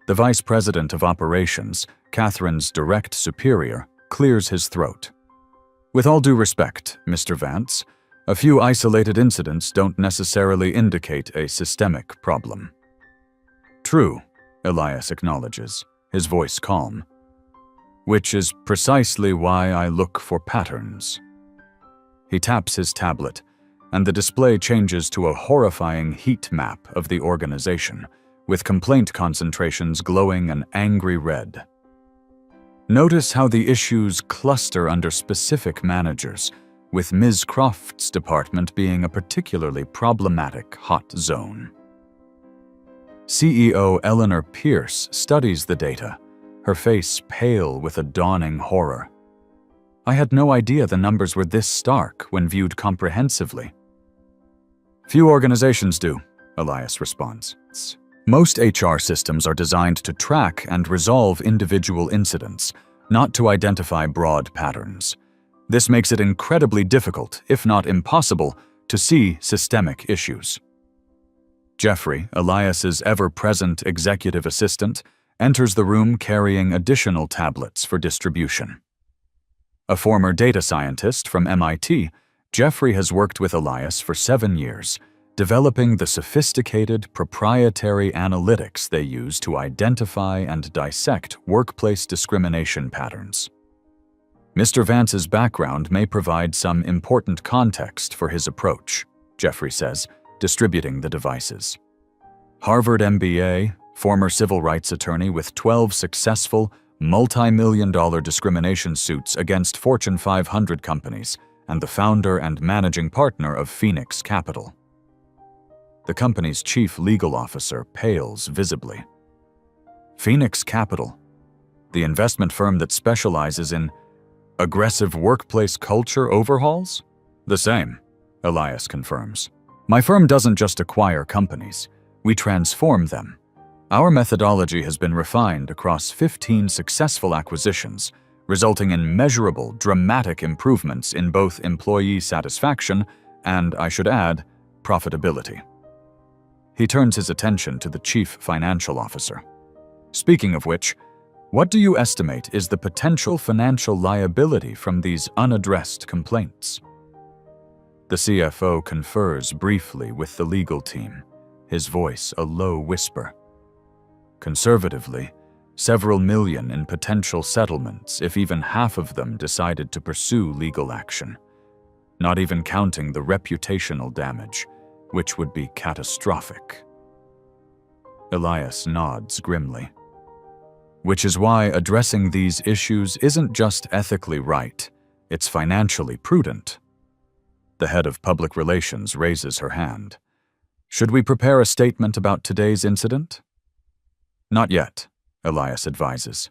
The Vice President of Operations, Catherine's direct superior, clears his throat. With all due respect, Mr. Vance, a few isolated incidents don't necessarily indicate a systemic problem. True, Elias acknowledges, his voice calm. Which is precisely why I look for patterns. He taps his tablet, and the display changes to a horrifying heat map of the organization, with complaint concentrations glowing an angry red. Notice how the issues cluster under specific managers, with Ms. Croft's department being a particularly problematic hot zone. CEO Eleanor Pierce studies the data, her face pale with a dawning horror. I had no idea the numbers were this stark when viewed comprehensively. Few organizations do, Elias responds. Most HR systems are designed to track and resolve individual incidents, not to identify broad patterns. This makes it incredibly difficult, if not impossible, to see systemic issues. Jeffrey, Elias's ever-present executive assistant, enters the room carrying additional tablets for distribution. A former data scientist from MIT, Jeffrey has worked with Elias for 7 years, developing the sophisticated proprietary analytics they use to identify and dissect workplace discrimination patterns. Mr. Vance's background may provide some important context for his approach, Jeffrey says, distributing the devices. Harvard MBA, former civil rights attorney with 12 successful, multi-million-dollar discrimination suits against Fortune 500 companies, and the founder and managing partner of Phoenix Capital. The company's chief legal officer pales visibly. Phoenix Capital, the investment firm that specializes in aggressive workplace culture overhauls? The same, Elias confirms. My firm doesn't just acquire companies, we transform them. Our methodology has been refined across 15 successful acquisitions, resulting in measurable, dramatic improvements in both employee satisfaction and, I should add, profitability. He turns his attention to the chief financial officer. Speaking of which, what do you estimate is the potential financial liability from these unaddressed complaints? The CFO confers briefly with the legal team, his voice a low whisper. Conservatively, several million in potential settlements if even half of them decided to pursue legal action, not even counting the reputational damage, which would be catastrophic. Elias nods grimly. Which is why addressing these issues isn't just ethically right, it's financially prudent. The head of public relations raises her hand. Should we prepare a statement about today's incident? Not yet, Elias advises.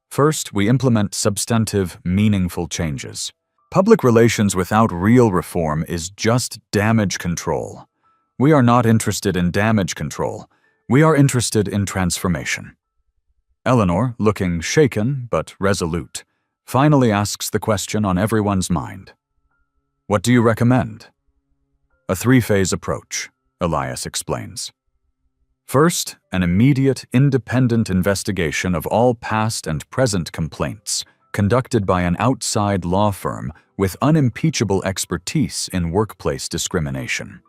First, we implement substantive, meaningful changes. Public relations without real reform is just damage control. We are not interested in damage control. We are interested in transformation. Eleanor, looking shaken but resolute, finally asks the question on everyone's mind. What do you recommend? A 3-phase approach, Elias explains. First, an immediate, independent investigation of all past and present complaints, conducted by an outside law firm with unimpeachable expertise in workplace discrimination.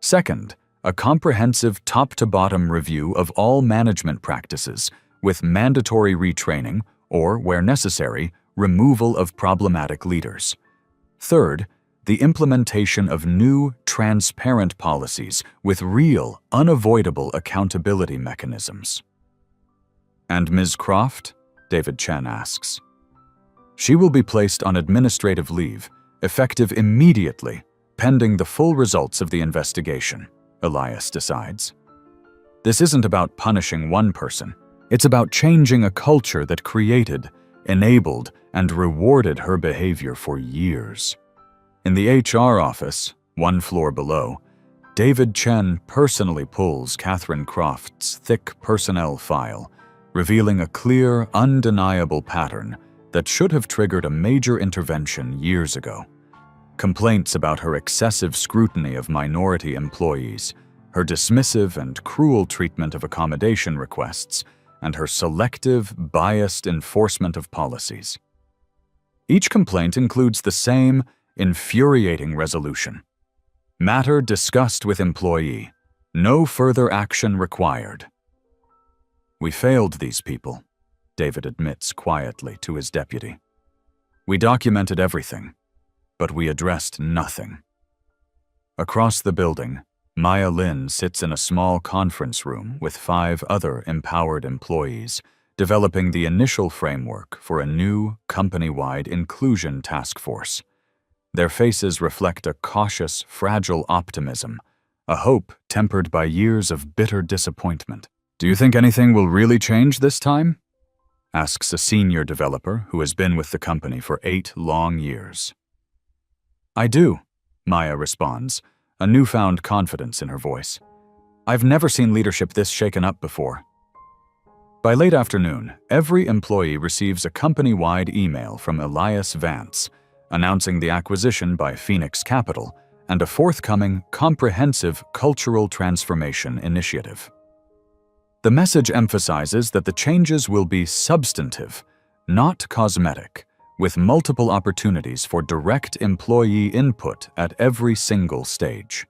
Second, a comprehensive top-to-bottom review of all management practices with mandatory retraining or, where necessary, removal of problematic leaders. Third, the implementation of new, transparent policies with real, unavoidable accountability mechanisms. And Ms. Croft? David Chen asks. She will be placed on administrative leave, effective immediately, pending the full results of the investigation, Elias decides. This isn't about punishing one person. It's about changing a culture that created, enabled, and rewarded her behavior for years. In the HR office, one floor below, David Chen personally pulls Catherine Croft's thick personnel file, revealing a clear, undeniable pattern that should have triggered a major intervention years ago. Complaints about her excessive scrutiny of minority employees, her dismissive and cruel treatment of accommodation requests, and her selective, biased enforcement of policies. Each complaint includes the same infuriating resolution. Matter discussed with employee. No further action required. We failed these people, David admits quietly to his deputy. We documented everything, but we addressed nothing. Across the building, Maya Lin sits in a small conference room with 5 other empowered employees, developing the initial framework for a new, company-wide inclusion task force. Their faces reflect a cautious, fragile optimism, a hope tempered by years of bitter disappointment. "Do you think anything will really change this time?" asks a senior developer who has been with the company for 8 long years. "I do," Maya responds, a newfound confidence in her voice. "I've never seen leadership this shaken up before." By late afternoon, every employee receives a company-wide email from Elias Vance, announcing the acquisition by Phoenix Capital and a forthcoming, comprehensive cultural transformation initiative. The message emphasizes that the changes will be substantive, not cosmetic, with multiple opportunities for direct employee input at every single stage.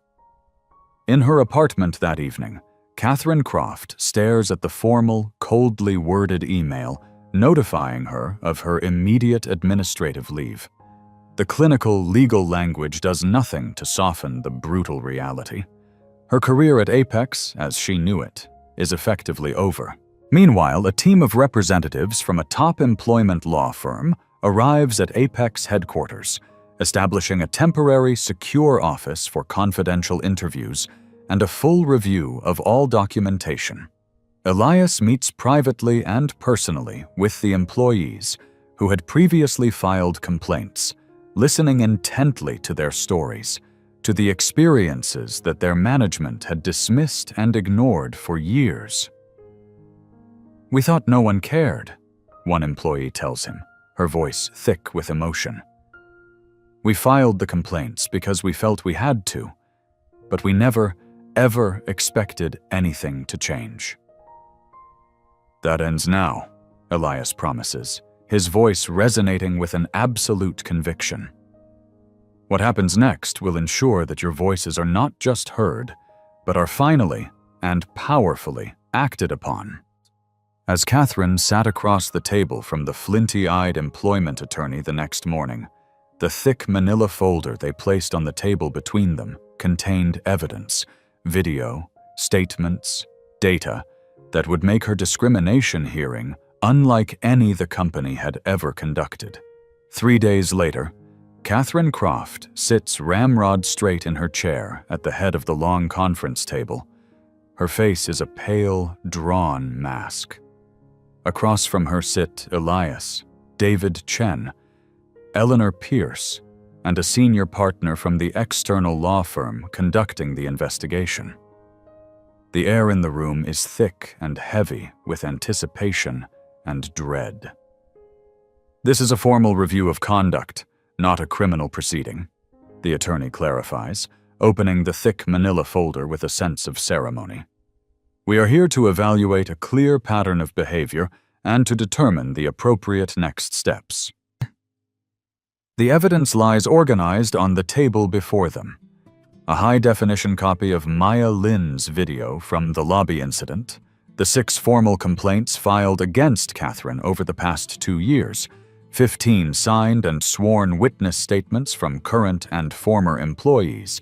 In her apartment that evening, Catherine Croft stares at the formal, coldly worded email notifying her of her immediate administrative leave. The clinical, legal language does nothing to soften the brutal reality. Her career at Apex, as she knew it, is effectively over. Meanwhile, a team of representatives from a top employment law firm arrives at Apex headquarters, establishing a temporary, secure office for confidential interviews and a full review of all documentation. Elias meets privately and personally with the employees who had previously filed complaints, listening intently to their stories, to the experiences that their management had dismissed and ignored for years. "We thought no one cared," one employee tells him, her voice thick with emotion. "We filed the complaints because we felt we had to, but we never, ever expected anything to change." "That ends now," Elias promises, his voice resonating with an absolute conviction. "What happens next will ensure that your voices are not just heard, but are finally and powerfully acted upon." As Catherine sat across the table from the flinty-eyed employment attorney the next morning, the thick manila folder they placed on the table between them contained evidence, video, statements, data that would make her discrimination hearing unlike any the company had ever conducted. 3 days later, Catherine Croft sits ramrod straight in her chair at the head of the long conference table. Her face is a pale, drawn mask. Across from her sit Elias, David Chen, Eleanor Pierce, and a senior partner from the external law firm conducting the investigation. The air in the room is thick and heavy with anticipation and dread. "This is a formal review of conduct, not a criminal proceeding," the attorney clarifies, opening the thick manila folder with a sense of ceremony. "We are here to evaluate a clear pattern of behavior and to determine the appropriate next steps." The evidence lies organized on the table before them. A high-definition copy of Maya Lin's video from the lobby incident, the 6 formal complaints filed against Catherine over the past 2 years, 15 signed and sworn witness statements from current and former employees,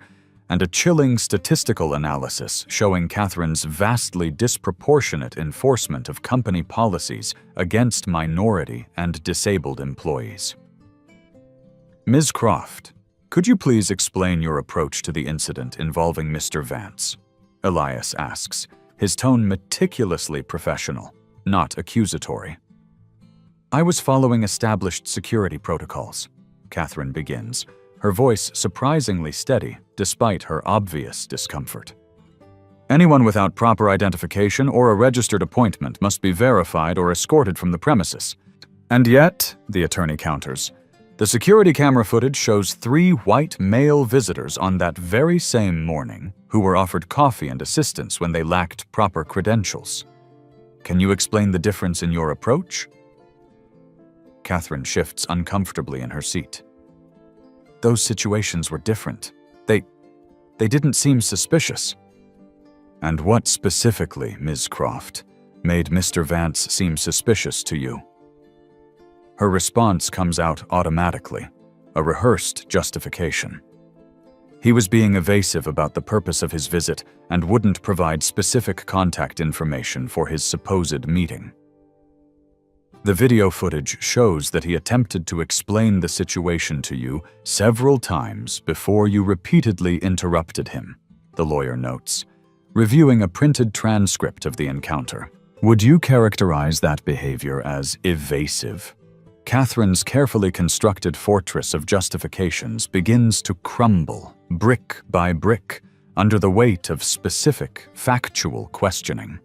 and a chilling statistical analysis showing Catherine's vastly disproportionate enforcement of company policies against minority and disabled employees. Ms. Croft, could you please explain your approach to the incident involving Mr. Vance? Elias asks, his tone meticulously professional, not accusatory. I was following established security protocols, Catherine begins, her voice surprisingly steady despite her obvious discomfort. Anyone without proper identification or a registered appointment must be verified or escorted from the premises. And yet, the attorney counters, the security camera footage shows 3 white male visitors on that very same morning who were offered coffee and assistance when they lacked proper credentials. Can you explain the difference in your approach? Catherine shifts uncomfortably in her seat. Those situations were different. They didn't seem suspicious. And what specifically, Ms. Croft, made Mr. Vance seem suspicious to you? Her response comes out automatically, a rehearsed justification. He was being evasive about the purpose of his visit and wouldn't provide specific contact information for his supposed meeting. The video footage shows that he attempted to explain the situation to you several times before you repeatedly interrupted him, the lawyer notes, reviewing a printed transcript of the encounter. Would you characterize that behavior as evasive? Catherine's carefully constructed fortress of justifications begins to crumble, brick by brick, under the weight of specific, factual questioning.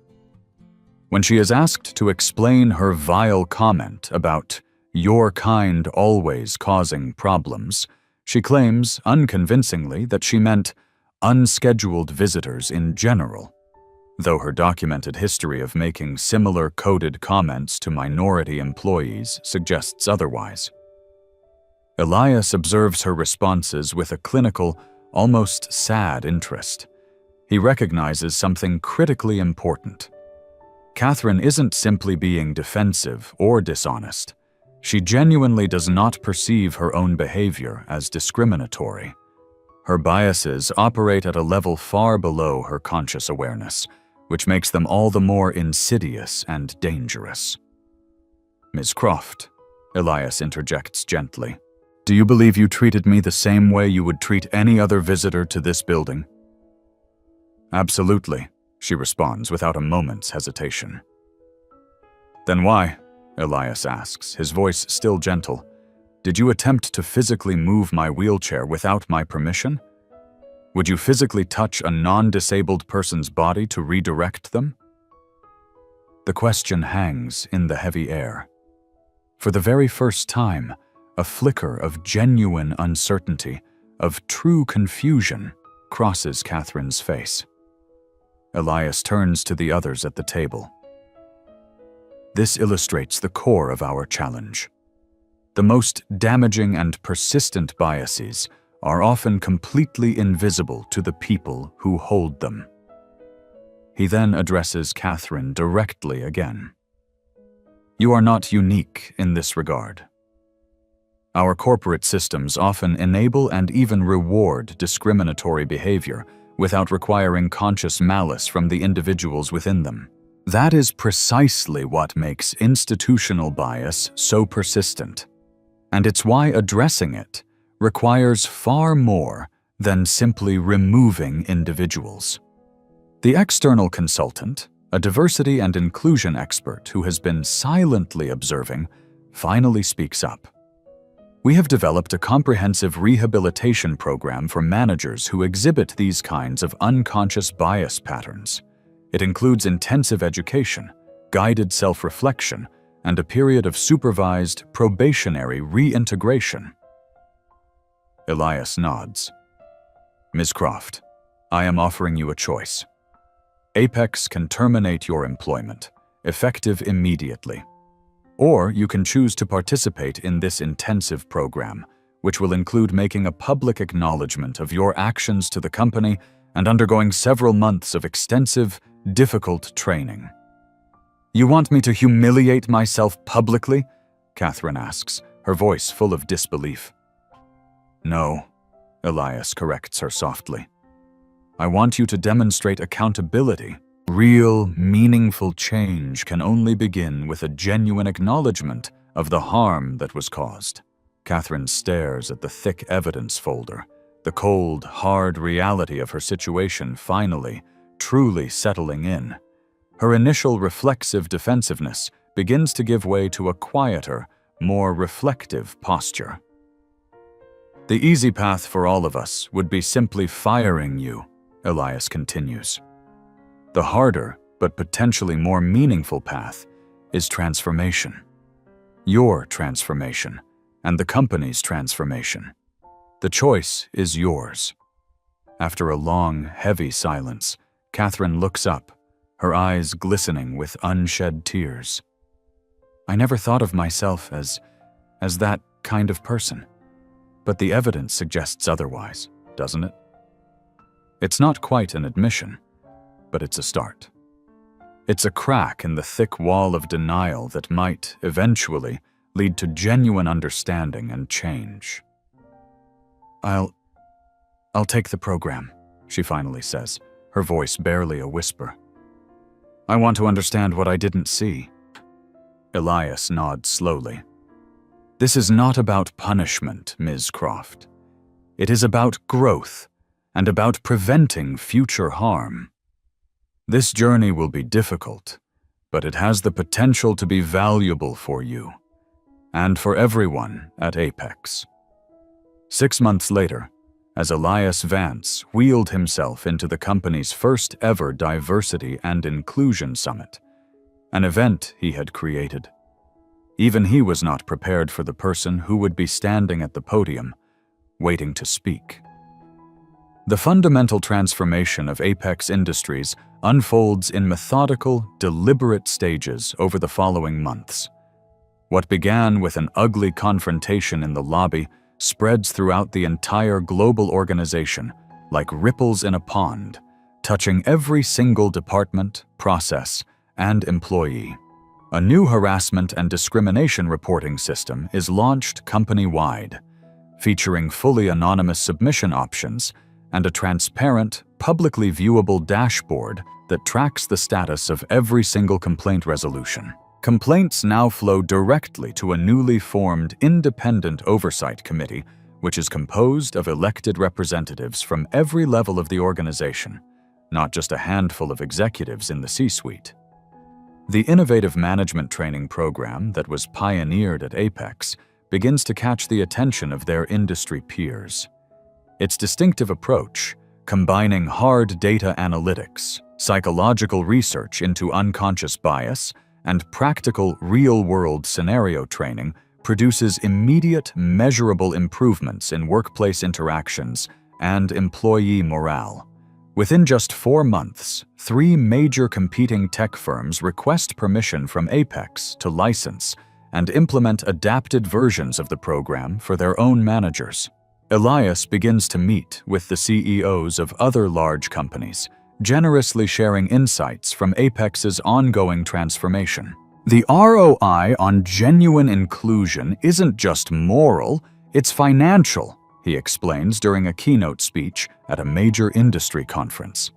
When she is asked to explain her vile comment about your kind always causing problems, she claims, unconvincingly, that she meant unscheduled visitors in general, though her documented history of making similar coded comments to minority employees suggests otherwise. Elias observes her responses with a clinical, almost sad interest. He recognizes something critically important. Catherine isn't simply being defensive or dishonest. She genuinely does not perceive her own behavior as discriminatory. Her biases operate at a level far below her conscious awareness, which makes them all the more insidious and dangerous. Ms. Croft, Elias interjects gently, do you believe you treated me the same way you would treat any other visitor to this building? Absolutely, she responds without a moment's hesitation. Then why, Elias asks, his voice still gentle, did you attempt to physically move my wheelchair without my permission? Would you physically touch a non-disabled person's body to redirect them? The question hangs in the heavy air. For the very first time, a flicker of genuine uncertainty, of true confusion, crosses Catherine's face. Elias turns to the others at the table. This illustrates the core of our challenge. The most damaging and persistent biases are often completely invisible to the people who hold them. He then addresses Catherine directly again. You are not unique in this regard. Our corporate systems often enable and even reward discriminatory behavior without requiring conscious malice from the individuals within them. That is precisely what makes institutional bias so persistent, and it's why addressing it requires far more than simply removing individuals. The external consultant, a diversity and inclusion expert who has been silently observing, finally speaks up. We have developed a comprehensive rehabilitation program for managers who exhibit these kinds of unconscious bias patterns. It includes intensive education, guided self-reflection, and a period of supervised probationary reintegration. Elias nods. Ms. Croft, I am offering you a choice. Apex can terminate your employment, effective immediately. Or you can choose to participate in this intensive program, which will include making a public acknowledgement of your actions to the company and undergoing several months of extensive, difficult training. You want me to humiliate myself publicly? Catherine asks, her voice full of disbelief. "No," Elias corrects her softly. "I want you to demonstrate accountability. Real, meaningful change can only begin with a genuine acknowledgement of the harm that was caused." Catherine stares at the thick evidence folder, the cold, hard reality of her situation finally, truly settling in. Her initial reflexive defensiveness begins to give way to a quieter, more reflective posture. "The easy path for all of us would be simply firing you," Elias continues. "The harder, but potentially more meaningful path is transformation. Your transformation, and the company's transformation. The choice is yours." After a long, heavy silence, Catherine looks up, her eyes glistening with unshed tears. "I never thought of myself as that kind of person. But the evidence suggests otherwise, doesn't it?" It's not quite an admission, but it's a start. It's a crack in the thick wall of denial that might, eventually, lead to genuine understanding and change. I'll take the program," she finally says, her voice barely a whisper. "I want to understand what I didn't see." Elias nods slowly. "This is not about punishment, Ms. Croft. It is about growth and about preventing future harm. This journey will be difficult, but it has the potential to be valuable for you and for everyone at Apex." 6 months later, as Elias Vance wheeled himself into the company's first ever Diversity and Inclusion Summit, an event he had created, even he was not prepared for the person who would be standing at the podium, waiting to speak. The fundamental transformation of Apex Industries unfolds in methodical, deliberate stages over the following months. What began with an ugly confrontation in the lobby spreads throughout the entire global organization like ripples in a pond, touching every single department, process, and employee. A new harassment and discrimination reporting system is launched company-wide, featuring fully anonymous submission options and a transparent, publicly viewable dashboard that tracks the status of every single complaint resolution. Complaints now flow directly to a newly formed independent oversight committee, which is composed of elected representatives from every level of the organization, not just a handful of executives in the C-suite. The innovative management training program that was pioneered at Apex begins to catch the attention of their industry peers. Its distinctive approach, combining hard data analytics, psychological research into unconscious bias, and practical real-world scenario training, produces immediate, measurable improvements in workplace interactions and employee morale. Within just 4 months, 3 major competing tech firms request permission from Apex to license and implement adapted versions of the program for their own managers. Elias begins to meet with the CEOs of other large companies, generously sharing insights from Apex's ongoing transformation. The ROI on genuine inclusion isn't just moral, it's financial, he explains during a keynote speech at a major industry conference.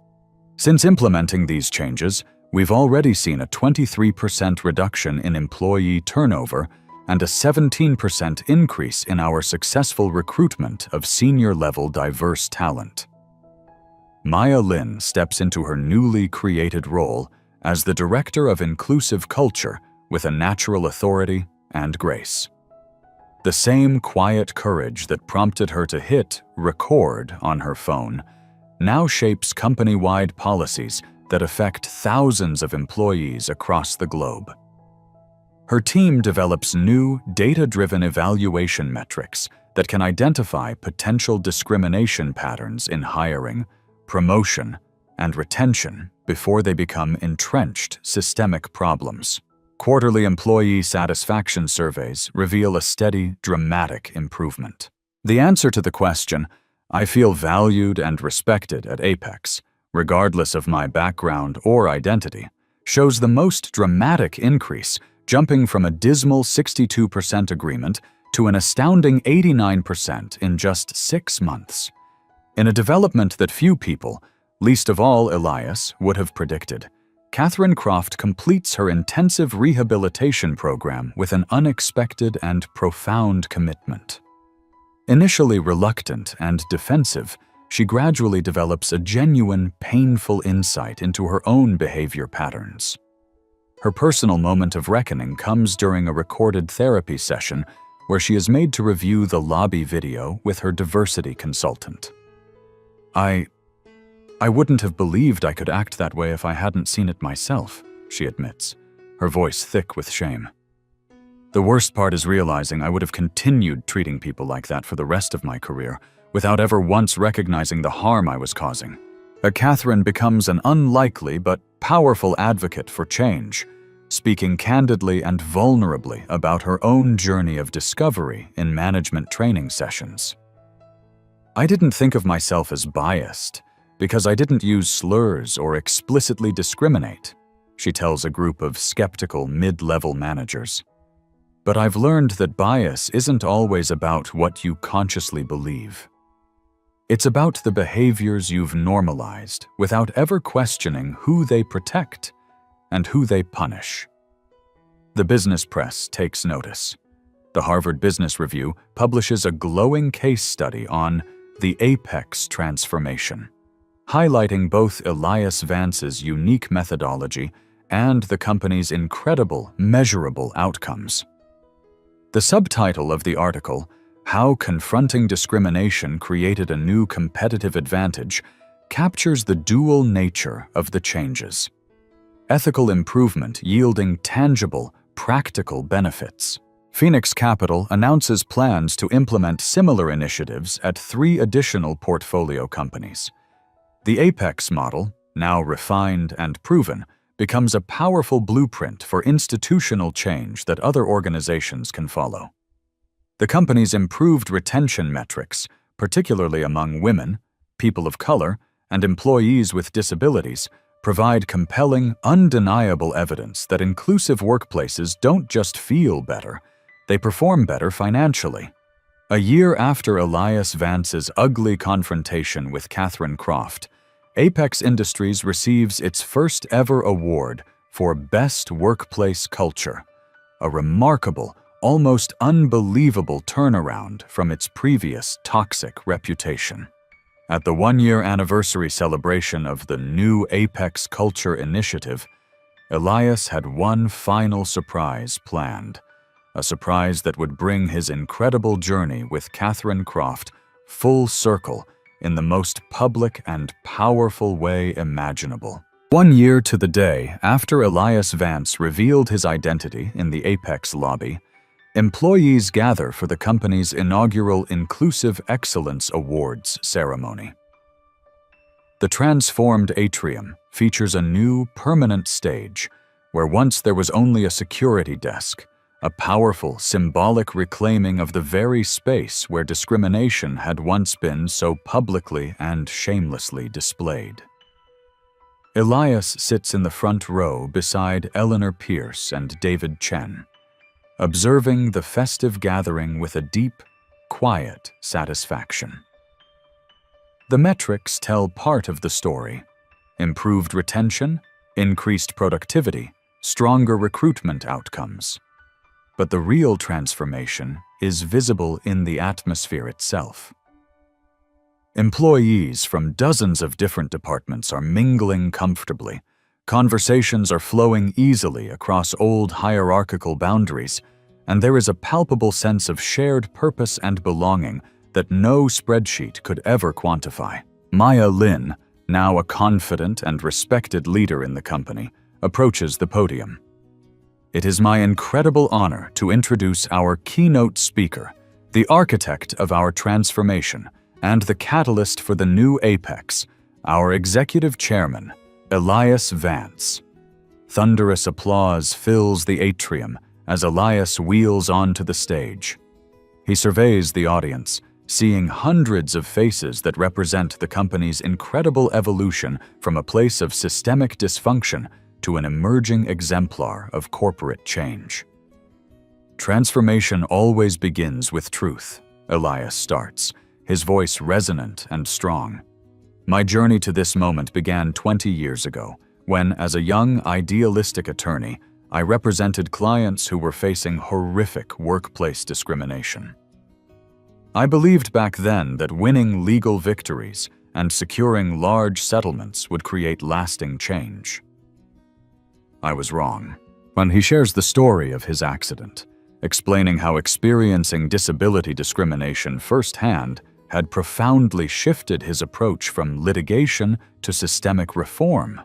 Since implementing these changes, we've already seen a 23% reduction in employee turnover and a 17% increase in our successful recruitment of senior-level diverse talent. Maya Lin steps into her newly created role as the Director of Inclusive Culture with a natural authority and grace. The same quiet courage that prompted her to hit record on her phone now shapes company-wide policies that affect thousands of employees across the globe. Her team develops new, data-driven evaluation metrics that can identify potential discrimination patterns in hiring, promotion, and retention before they become entrenched systemic problems. Quarterly employee satisfaction surveys reveal a steady, dramatic improvement. The answer to the question, "I feel valued and respected at Apex, regardless of my background or identity," shows the most dramatic increase, jumping from a dismal 62% agreement to an astounding 89% in just 6 months. In a development that few people, least of all Elias, would have predicted, Catherine Croft completes her intensive rehabilitation program with an unexpected and profound commitment. Initially reluctant and defensive, she gradually develops a genuine, painful insight into her own behavior patterns. Her personal moment of reckoning comes during a recorded therapy session where she is made to review the lobby video with her diversity consultant. I wouldn't have believed I could act that way if I hadn't seen it myself, she admits, her voice thick with shame. The worst part is realizing I would have continued treating people like that for the rest of my career, without ever once recognizing the harm I was causing. Catherine becomes an unlikely but powerful advocate for change, speaking candidly and vulnerably about her own journey of discovery in management training sessions. I didn't think of myself as biased, because I didn't use slurs or explicitly discriminate, she tells a group of skeptical mid-level managers. But I've learned that bias isn't always about what you consciously believe. It's about the behaviors you've normalized without ever questioning who they protect and who they punish. The business press takes notice. The Harvard Business Review publishes a glowing case study on the Apex transformation, highlighting both Elias Vance's unique methodology and the company's incredible, measurable outcomes. The subtitle of the article, How Confronting Discrimination Created a New Competitive Advantage, captures the dual nature of the changes. Ethical improvement yielding tangible, practical benefits. Phoenix Capital announces plans to implement similar initiatives at 3 additional portfolio companies. The Apex model, now refined and proven, becomes a powerful blueprint for institutional change that other organizations can follow. The company's improved retention metrics, particularly among women, people of color, and employees with disabilities, provide compelling, undeniable evidence that inclusive workplaces don't just feel better, they perform better financially. A year after Elias Vance's ugly confrontation with Catherine Croft, Apex Industries receives its first ever award for Best Workplace Culture, a remarkable, almost unbelievable turnaround from its previous toxic reputation. At the 1-year anniversary celebration of the new Apex Culture Initiative, Elias had one final surprise planned, a surprise that would bring his incredible journey with Catherine Croft full circle in the most public and powerful way imaginable. 1 year to the day after Elias Vance revealed his identity in the Apex lobby, employees gather for the company's inaugural Inclusive Excellence Awards ceremony. The transformed atrium features a new, permanent stage where once there was only a security desk, a powerful, symbolic reclaiming of the very space where discrimination had once been so publicly and shamelessly displayed. Elias sits in the front row beside Eleanor Pierce and David Chen, observing the festive gathering with a deep, quiet satisfaction. The metrics tell part of the story: improved retention, increased productivity, stronger recruitment outcomes. But the real transformation is visible in the atmosphere itself. Employees from dozens of different departments are mingling comfortably. Conversations are flowing easily across old hierarchical boundaries, and there is a palpable sense of shared purpose and belonging that no spreadsheet could ever quantify. Maya Lin, now a confident and respected leader in the company, approaches the podium. It is my incredible honor to introduce our keynote speaker, the architect of our transformation and the catalyst for the new Apex, our executive chairman, Elias Vance. Thunderous applause fills the atrium as Elias wheels onto the stage. He surveys the audience, seeing hundreds of faces that represent the company's incredible evolution from a place of systemic dysfunction to an emerging exemplar of corporate change. Transformation always begins with truth, Elias starts, his voice resonant and strong. My journey to this moment began 20 years ago, when, as a young, idealistic attorney, I represented clients who were facing horrific workplace discrimination. I believed back then that winning legal victories and securing large settlements would create lasting change. I was wrong. When he shares the story of his accident, explaining how experiencing disability discrimination firsthand had profoundly shifted his approach from litigation to systemic reform,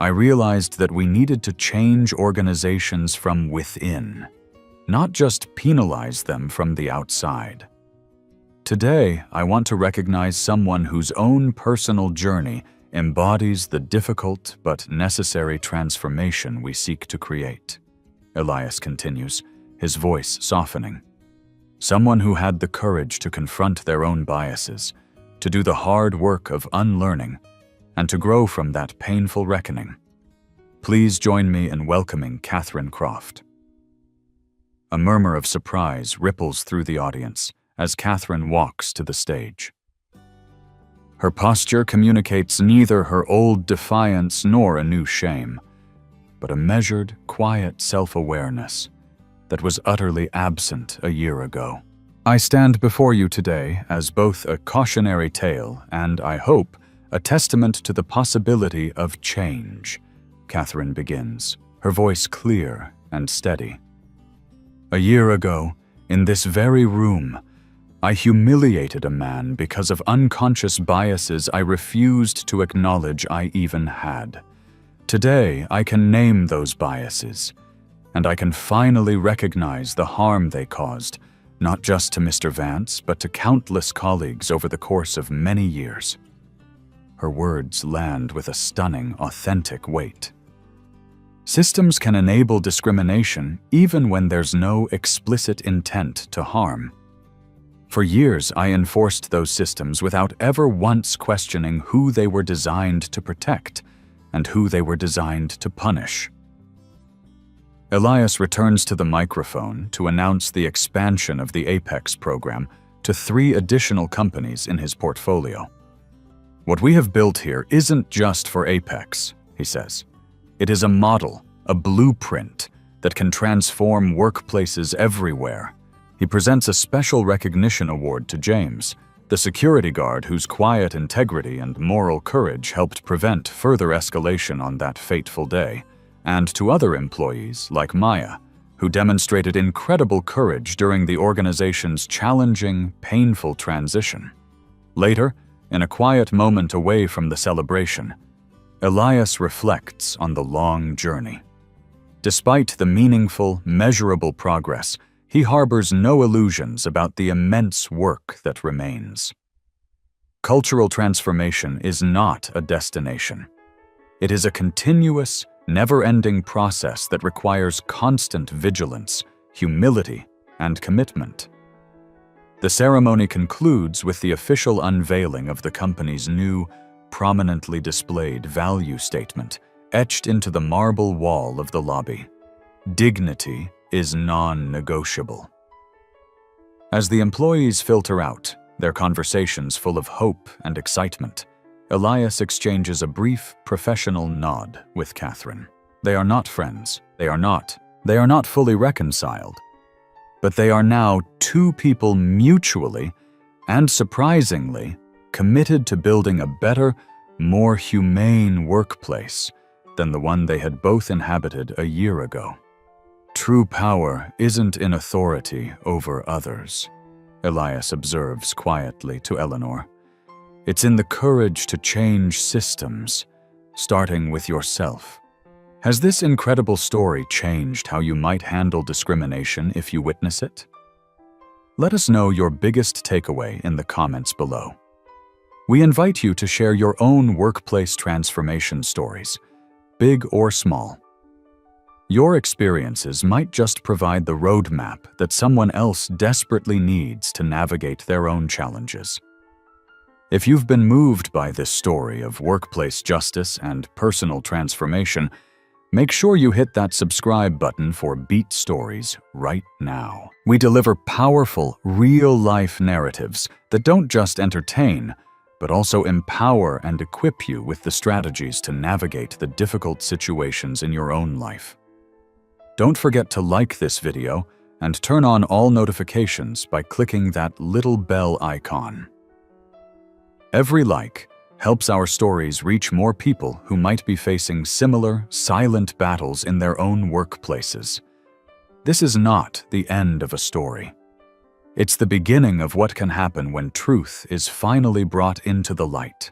I realized that we needed to change organizations from within, not just penalize them from the outside. Today, I want to recognize someone whose own personal journey embodies the difficult but necessary transformation we seek to create. Elias continues, his voice softening. Someone who had the courage to confront their own biases, to do the hard work of unlearning, and to grow from that painful reckoning. Please join me in welcoming Catherine Croft. A murmur of surprise ripples through the audience as Catherine walks to the stage. Her posture communicates neither her old defiance nor a new shame, but a measured, quiet self-awareness that was utterly absent a year ago. I stand before you today as both a cautionary tale and, I hope, a testament to the possibility of change, Catherine begins, her voice clear and steady. A year ago, in this very room, I humiliated a man because of unconscious biases I refused to acknowledge I even had. Today, I can name those biases, and I can finally recognize the harm they caused, not just to Mr. Vance, but to countless colleagues over the course of many years. Her words land with a stunning, authentic weight. Systems can enable discrimination even when there's no explicit intent to harm. For years, I enforced those systems without ever once questioning who they were designed to protect and who they were designed to punish. Elias returns to the microphone to announce the expansion of the Apex program to 3 additional companies in his portfolio. What we have built here isn't just for Apex, he says. It is a model, a blueprint that can transform workplaces everywhere. He presents a special recognition award to James, the security guard whose quiet integrity and moral courage helped prevent further escalation on that fateful day, and to other employees like Maya, who demonstrated incredible courage during the organization's challenging, painful transition. Later, in a quiet moment away from the celebration, Elias reflects on the long journey. Despite the meaningful, measurable progress, he harbors no illusions about the immense work that remains. Cultural transformation is not a destination. It is a continuous, never-ending process that requires constant vigilance, humility, and commitment. The ceremony concludes with the official unveiling of the company's new, prominently displayed value statement, etched into the marble wall of the lobby. Dignity is non-negotiable. As the employees filter out, their conversations full of hope and excitement, Elias exchanges a brief, professional nod with Catherine. They are not friends. They are not fully reconciled. But they are now 2 people mutually and surprisingly committed to building a better, more humane workplace than the one they had both inhabited a year ago. True power isn't in authority over others, Elias observes quietly to Eleanor. It's in the courage to change systems, starting with yourself. Has this incredible story changed how you might handle discrimination if you witness it? Let us know your biggest takeaway in the comments below. We invite you to share your own workplace transformation stories, big or small. Your experiences might just provide the roadmap that someone else desperately needs to navigate their own challenges. If you've been moved by this story of workplace justice and personal transformation, Make sure you hit that subscribe button for Beat Stories right now. We deliver powerful, real-life narratives that don't just entertain, but also empower and equip you with the strategies to navigate the difficult situations in your own life. Don't forget to like this video and turn on all notifications by clicking that little bell icon. Every like helps our stories reach more people who might be facing similar, silent battles in their own workplaces. This is not the end of a story. It's the beginning of what can happen when truth is finally brought into the light.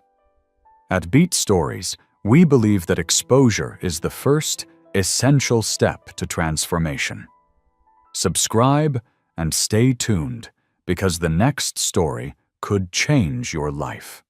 At Beat Stories, we believe that exposure is the first, essential step to transformation. Subscribe and stay tuned, because the next story could change your life.